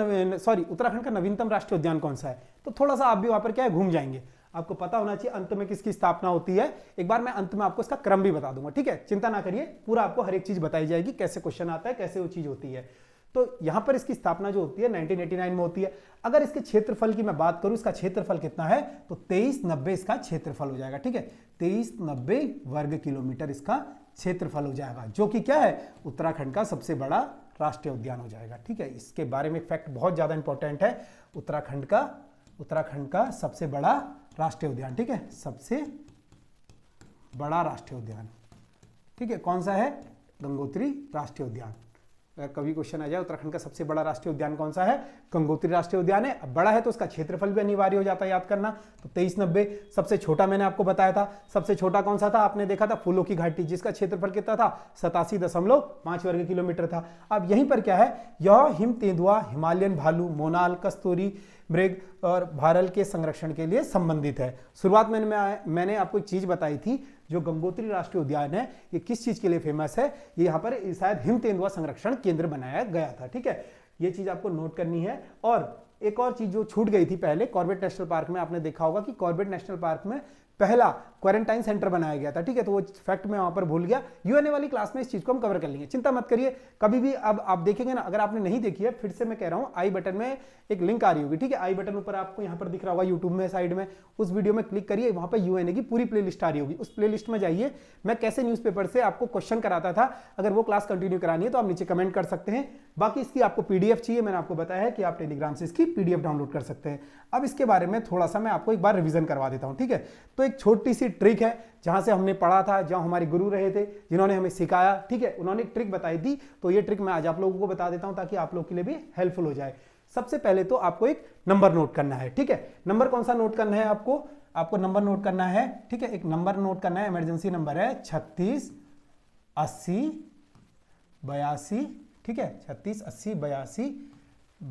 A: उत्तराखंड का नवीनतम राष्ट्रीय उद्यान कौन सा है, तो थोड़ा सा आप भी वहां पर क्या है, घूम जाएंगे। आपको पता होना चाहिए अंत में किसकी स्थापना होती है। एक बार मैं अंत में आपको इसका क्रम भी बता दूंगा। ठीक है, चिंता ना करिए, पूरा आपको हर एक चीज बताई जाएगी, कैसे क्वेश्चन आता है, कैसे वो चीज होती है। तो यहां पर इसकी स्थापना जो होती है 1989 में होती है। अगर इसके क्षेत्रफल की मैं बात करूं, इसका क्षेत्रफल कितना है, तो 2390 इसका क्षेत्रफल हो जाएगा। ठीक है, 2390 वर्ग किलोमीटर इसका क्षेत्रफल हो जाएगा, जो कि क्या है, उत्तराखंड का सबसे बड़ा राष्ट्रीय उद्यान हो जाएगा। ठीक है, इसके बारे में फैक्ट बहुत ज्यादा इंपॉर्टेंट है, उत्तराखंड का सबसे बड़ा राष्ट्रीय उद्यान। ठीक है, सबसे बड़ा राष्ट्रीय उद्यान। ठीक है, कौन सा है, गंगोत्री राष्ट्रीय उद्यान। कभी क्वेश्चन आ जाए उत्तराखंड का सबसे बड़ा राष्ट्रीय उद्यान कौन सा है, गंगोत्री राष्ट्रीय उद्यान है। अब बड़ा है तो उसका क्षेत्रफल भी अनिवार्य हो जाता है याद करना, तो 2390। सबसे छोटा मैंने आपको बताया था, सबसे छोटा कौन सा था, आपने देखा था फूलों की घाटी, जिसका क्षेत्रफल कितना था, 87.5 वर्ग किलोमीटर था। अब यहीं पर क्या है, यह हिम तेंदुआ, हिमालयन भालू, मोनाल, कस्तूरी मृग और भारल के संरक्षण के लिए संबंधित है। शुरुआत में मैंने आपको एक चीज बताई थी, जो गंगोत्री राष्ट्रीय उद्यान है ये किस चीज के लिए फेमस है, ये यहाँ पर शायद हिम तेंदुआ संरक्षण केंद्र बनाया गया था। ठीक है, ये चीज आपको नोट करनी है। और एक और चीज जो छूट गई थी पहले, कॉर्बेट नेशनल पार्क में आपने देखा होगा कि कॉर्बेट नेशनल पार्क में पहला क्वारंटाइन सेंटर बनाया गया था, ठीक है। तो वो फैक्ट मैं वहां पर भूल गया, यूएनए वाली क्लास में इस चीज को हम कवर कर लेंगे, चिंता मत करिए कभी भी। अब आप देखेंगे ना, अगर आपने नहीं देखी है, फिर से मैं कह रहा हूं, आई बटन में एक लिंक आ रही होगी, ठीक है। आई बटन ऊपर आपको यहां पर दिख रहा होगा यूट्यूब में साइड में, उस वीडियो में क्लिक करिए, वहां पर यूएनए की पूरी प्लेलिस्ट आ रही होगी, उस प्लेलिस्ट में जाइए। मैं कैसे न्यूज़पेपर से आपको क्वेश्चन कराता था, अगर वो क्लास कंटिन्यू करानी है तो आप नीचे कमेंट कर सकते हैं। बाकी इसकी आपको पीडीएफ चाहिए, मैंने आपको बताया है कि आप टेलीग्राम से इसकी पीडीएफ डाउनलोड कर सकते हैं। अब इसके बारे में थोड़ा सा मैं आपको एक बार रिवीजन करवा देता हूं, ठीक है। तो एक छोटी सी ट्रिक है, जहां से हमने पढ़ा था, जहां हमारे गुरु रहे थे, जिन्होंने हमें सिखाया, ठीक है, उन्होंने एक ट्रिक बताई थी। तो ये ट्रिक मैं आज आप लोगों को बता देता हूं, ताकि आप लोगों के लिए भी हेल्पफुल हो जाए। सबसे पहले तो आपको एक नंबर नोट करना है, ठीक है। नंबर कौन सा नोट करना है आपको नंबर नोट करना है, ठीक है। एक नंबर नोट करना है, इमरजेंसी नंबर है 36 80 82, ठीक है। 36 80 82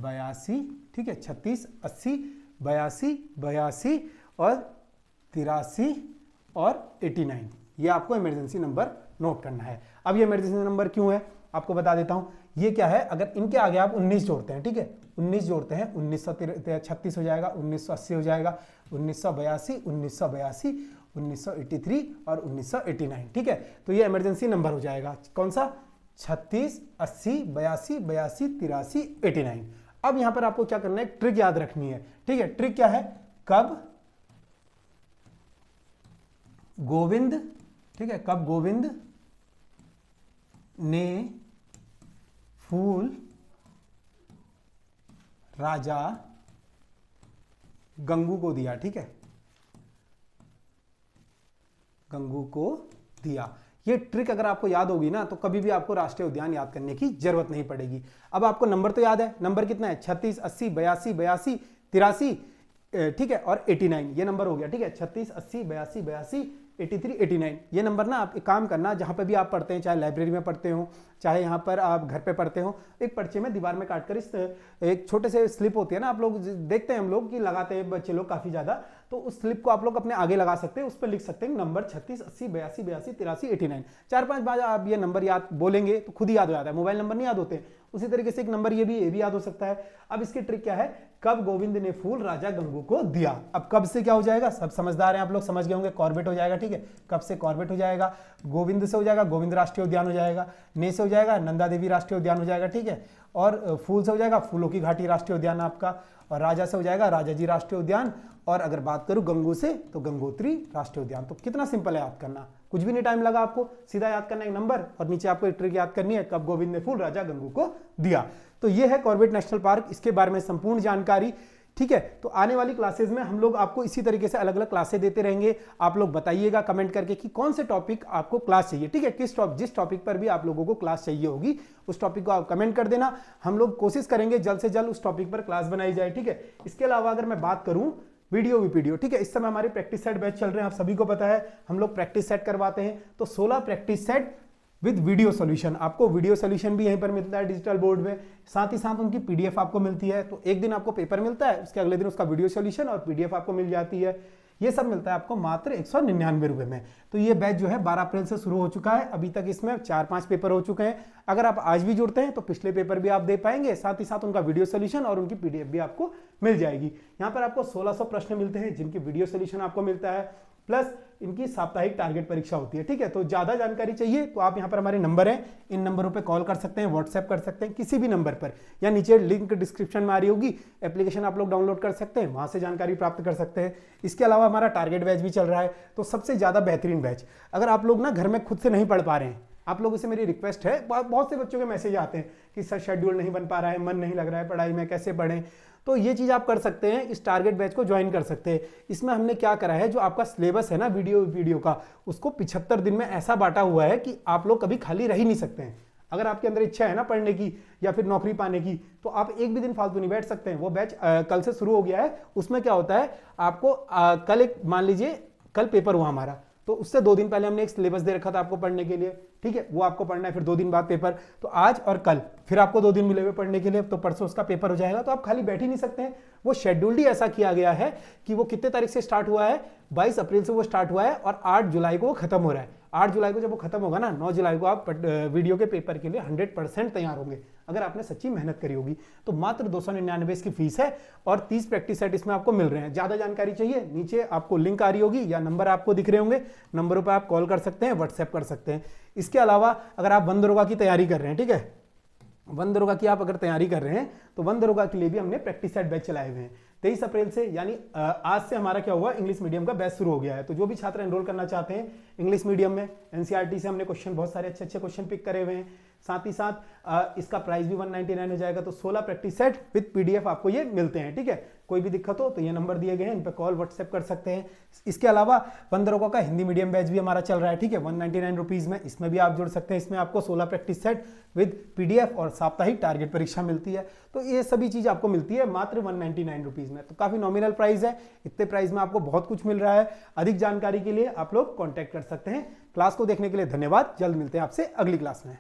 A: 82, ठीक है। 36 80 82 82 और 83 और 89, ये आपको इमरजेंसी नंबर नोट करना है। अब ये इमरजेंसी नंबर क्यों है आपको बता देता हूं। ये क्या है, अगर इनके आगे आप 19 जोड़ते हैं, ठीक है, 19 जोड़ते हैं, 1936 हो जाएगा, 1980 हो जाएगा, 1982, 1982, 1983 और 1989, ठीक है। तो ये इमरजेंसी नंबर हो जाएगा, कौन सा, 36 80 82 82 83 89। अब यहां पर आपको क्या करना है, ट्रिक याद रखनी है, ठीक है। ट्रिक क्या है, कब गोविंद, ठीक है, कब गोविंद ने फूल राजा गंगू को दिया, ठीक है, गंगू को दिया। ये ट्रिक अगर आपको याद होगी ना, तो कभी भी आपको राष्ट्रीय उद्यान याद करने की जरूरत नहीं पड़ेगी। अब आपको नंबर तो याद है, नंबर कितना है, 36 80 82 82 83, ठीक है, और 89, ये नंबर हो गया, ठीक है। 36 80 82 82 83 89, ये नंबर ना आप एक काम करना, जहां पे भी आप पढ़ते हैं, चाहे लाइब्रेरी में पढ़ते हो, चाहे यहाँ पर आप घर पे पढ़ते हो, एक पर्चे में दीवार में काटकर इस एक छोटे से स्लिप होती है ना, आप लोग देखते हैं, हम लोग कि लगाते हैं बच्चे लोग काफी ज्यादा, तो उस स्लिप को आप लोग अपने आगे लगा सकते हैं, उस पर लिख सकते हैं नंबर 36 80 82 82 83 89। 4-5 बार आप ये नंबर याद बोलेंगे तो खुद ही याद हो जाता है, मोबाइल नंबर नहीं याद होते। उसी तरीके से एक नंबर ये भी याद हो सकता है। अब इसकी ट्रिक क्या है, कब गोविंद ने फूल राजा गंगू को दिया। अब कब से क्या हो जाएगा, सब समझदार हैं आप लोग, समझ गए होंगे, कॉर्बेट हो जाएगा, ठीक है। कब से कॉर्बेट हो जाएगा, गोविंद से हो जाएगा गोविंद राष्ट्रीय उद्यान हो जाएगा, ने से हो जाएगा नंदा देवी राष्ट्रीय उद्यान हो जाएगा, ठीक है। और फूल से हो जाएगा फूलों की घाटी राष्ट्रीय उद्यान आपका, और राजा से हो जाएगा राजा जी राष्ट्रीय उद्यान, और अगर बात करूं गंगू से तो गंगोत्री राष्ट्रीय उद्यान। तो कितना सिंपल है याद करना, कुछ भी नहीं टाइम लगा आपको, सीधा याद करना एक नंबर, और नीचे आपको एक ट्रिक याद करनी है, कब गोविंद ने फूल राजा गंगू को दिया। तो ये है कॉर्बेट नेशनल पार्क, इसके बारे में संपूर्ण जानकारी, ठीक है। तो आने वाली क्लासेस में हम लोग आपको इसी तरीके से अलग अलग क्लासेस देते रहेंगे। आप लोग बताइएगा कमेंट करके कि कौन से टॉपिक आपको क्लास चाहिए, ठीक है। जिस टॉपिक पर भी आप लोगों को क्लास चाहिए होगी, उस टॉपिक को आप कमेंट कर देना। हम लोग कोशिश करेंगे जल्द से जल्द उस टॉपिक पर क्लास बनाई जाए, ठीक है। इसके अलावा अगर मैं बात करूं वीडियो, ठीक है, इस समय हमारे प्रैक्टिस सेट बैच चल रहे हैं, आप सभी को पता है, हम लोग प्रैक्टिस सेट करवाते हैं। तो 16 practice set with video solution, आपको वीडियो सॉल्यूशन भी यहीं पर मिलता है डिजिटल बोर्ड में, साथ ही साथ उनकी पीडीएफ आपको मिलती है। तो एक दिन आपको पेपर मिलता है, उसके अगले दिन उसका वीडियो सॉल्यूशन और पीडीएफ आपको मिल जाती है। ये सब मिलता है आपको मात्र 199 रुपए में। तो ये बैच जो है 12 अप्रैल से शुरू हो चुका है, अभी तक इसमें 4-5 पेपर हो चुके हैं। अगर आप आज भी जुड़ते हैं तो पिछले पेपर भी आप दे पाएंगे, साथ ही साथ उनका वीडियो सॉल्यूशन और उनकी पीडीएफ भी आपको मिल जाएगी। यहाँ पर आपको 1600 प्रश्न मिलते हैं, जिनकी वीडियो सॉल्यूशन आपको मिलता है, प्लस इनकी साप्ताहिक टारगेट परीक्षा होती है, ठीक है। तो ज्यादा जानकारी चाहिए तो आप यहाँ पर हमारे नंबर हैं, इन नंबरों पे कॉल कर सकते हैं, व्हाट्सएप कर सकते हैं, किसी भी नंबर पर, या नीचे लिंक डिस्क्रिप्शन में आ रही होगी, एप्लीकेशन आप लोग डाउनलोड कर सकते हैं, वहां से जानकारी प्राप्त कर सकते हैं। इसके अलावा हमारा टारगेट बैच भी चल रहा है, तो सबसे ज्यादा बेहतरीन बैच। अगर आप लोग ना घर में खुद से नहीं पढ़ पा रहे हैं, आप लोगों से मेरी रिक्वेस्ट है, बहुत से बच्चों के मैसेज आते हैं कि सर शेड्यूल नहीं बन पा रहा है, मन नहीं लग रहा है पढ़ाई में, कैसे पढ़ें। तो ये चीज आप कर सकते हैं, इस टारगेट बैच को ज्वाइन कर सकते हैं। इसमें हमने क्या करा है, जो आपका सिलेबस है ना वीडियो का, उसको 75 दिन में ऐसा बांटा हुआ है कि आप लोग कभी खाली रह ही नहीं सकते हैं। अगर आपके अंदर इच्छा है ना पढ़ने की या फिर नौकरी पाने की, तो आप एक भी दिन फालतू नहीं बैठ सकते हैं। वो बैच कल से शुरू हो गया है। उसमें क्या होता है, आपको कल एक मान लीजिए कल पेपर हुआ हमारा, तो उससे 2 दिन पहले हमने एक सिलेबस दे रखा था आपको पढ़ने के लिए, ठीक है, वो आपको पढ़ना है। फिर 2 दिन बाद पेपर, तो आज और कल फिर आपको 2 दिन मिले हुए पढ़ने के लिए, तो परसों उसका पेपर हो जाएगा। तो आप खाली बैठ ही नहीं सकते हैं। वो शेड्यूल्ड ही ऐसा किया गया है कि वो कितने तारीख से स्टार्ट हुआ है, 22 अप्रैल से वो स्टार्ट हुआ है और 8 जुलाई को वो खत्म हो रहा है। 8 जुलाई को जब वो खत्म होगा ना, 9 जुलाई को आप वीडियो के पेपर के लिए 100% तैयार होंगे अगर आपने सच्ची मेहनत करी होगी। तो मात्र 299 इसकी फीस है और 30 प्रैक्टिस सेट इसमें आपको मिल रहे हैं। ज्यादा जानकारी चाहिए, नीचे आपको लिंक आ रही होगी या नंबर आपको दिख रहे होंगे, नंबरों पर आप कॉल कर सकते हैं, व्हाट्सएप कर सकते हैं। इसके अलावा अगर आप वन दरोगा की तैयारी कर रहे हैं, ठीक है, वन दरोगा की आप अगर तैयारी कर रहे हैं तो वन दरोगा के लिए भी हमने प्रैक्टिस सेट बैच चलाए हुए हैं। 23 अप्रैल से यानी आज से हमारा क्या हुआ, इंग्लिश मीडियम का बैच शुरू हो गया है। तो जो भी छात्र एनरोल करना चाहते हैं इंग्लिश मीडियम में, एनसीईआरटी से हमने क्वेश्चन बहुत सारे अच्छे क्वेश्चन पिक करे हुए हैं। साथ ही साथ इसका प्राइस भी 199 हो जाएगा। तो 16 प्रैक्टिस सेट विद पीडीएफ आपको ये मिलते हैं, ठीक है। कोई भी दिक्कत हो तो ये नंबर दिए गए हैं, इन पर कॉल व्हाट्सएप कर सकते हैं। इसके अलावा वन दरोगा का हिंदी मीडियम बैच भी हमारा चल रहा है, ठीक है, 199 रुपीज में। इसमें भी आप जुड़ सकते हैं। इसमें आपको 16 प्रैक्टिस सेट विद पीडीएफ और साप्ताहिक टारगेट परीक्षा मिलती है। तो ये सभी चीज आपको मिलती है मात्र 199 रुपीज में। तो काफी नॉमिनल प्राइस है, इतने प्राइस में आपको बहुत कुछ मिल रहा है। अधिक जानकारी के लिए आप लोग कॉन्टैक्ट कर सकते हैं। क्लास को देखने के लिए धन्यवाद। जल्द मिलते हैं आपसे अगली क्लास में।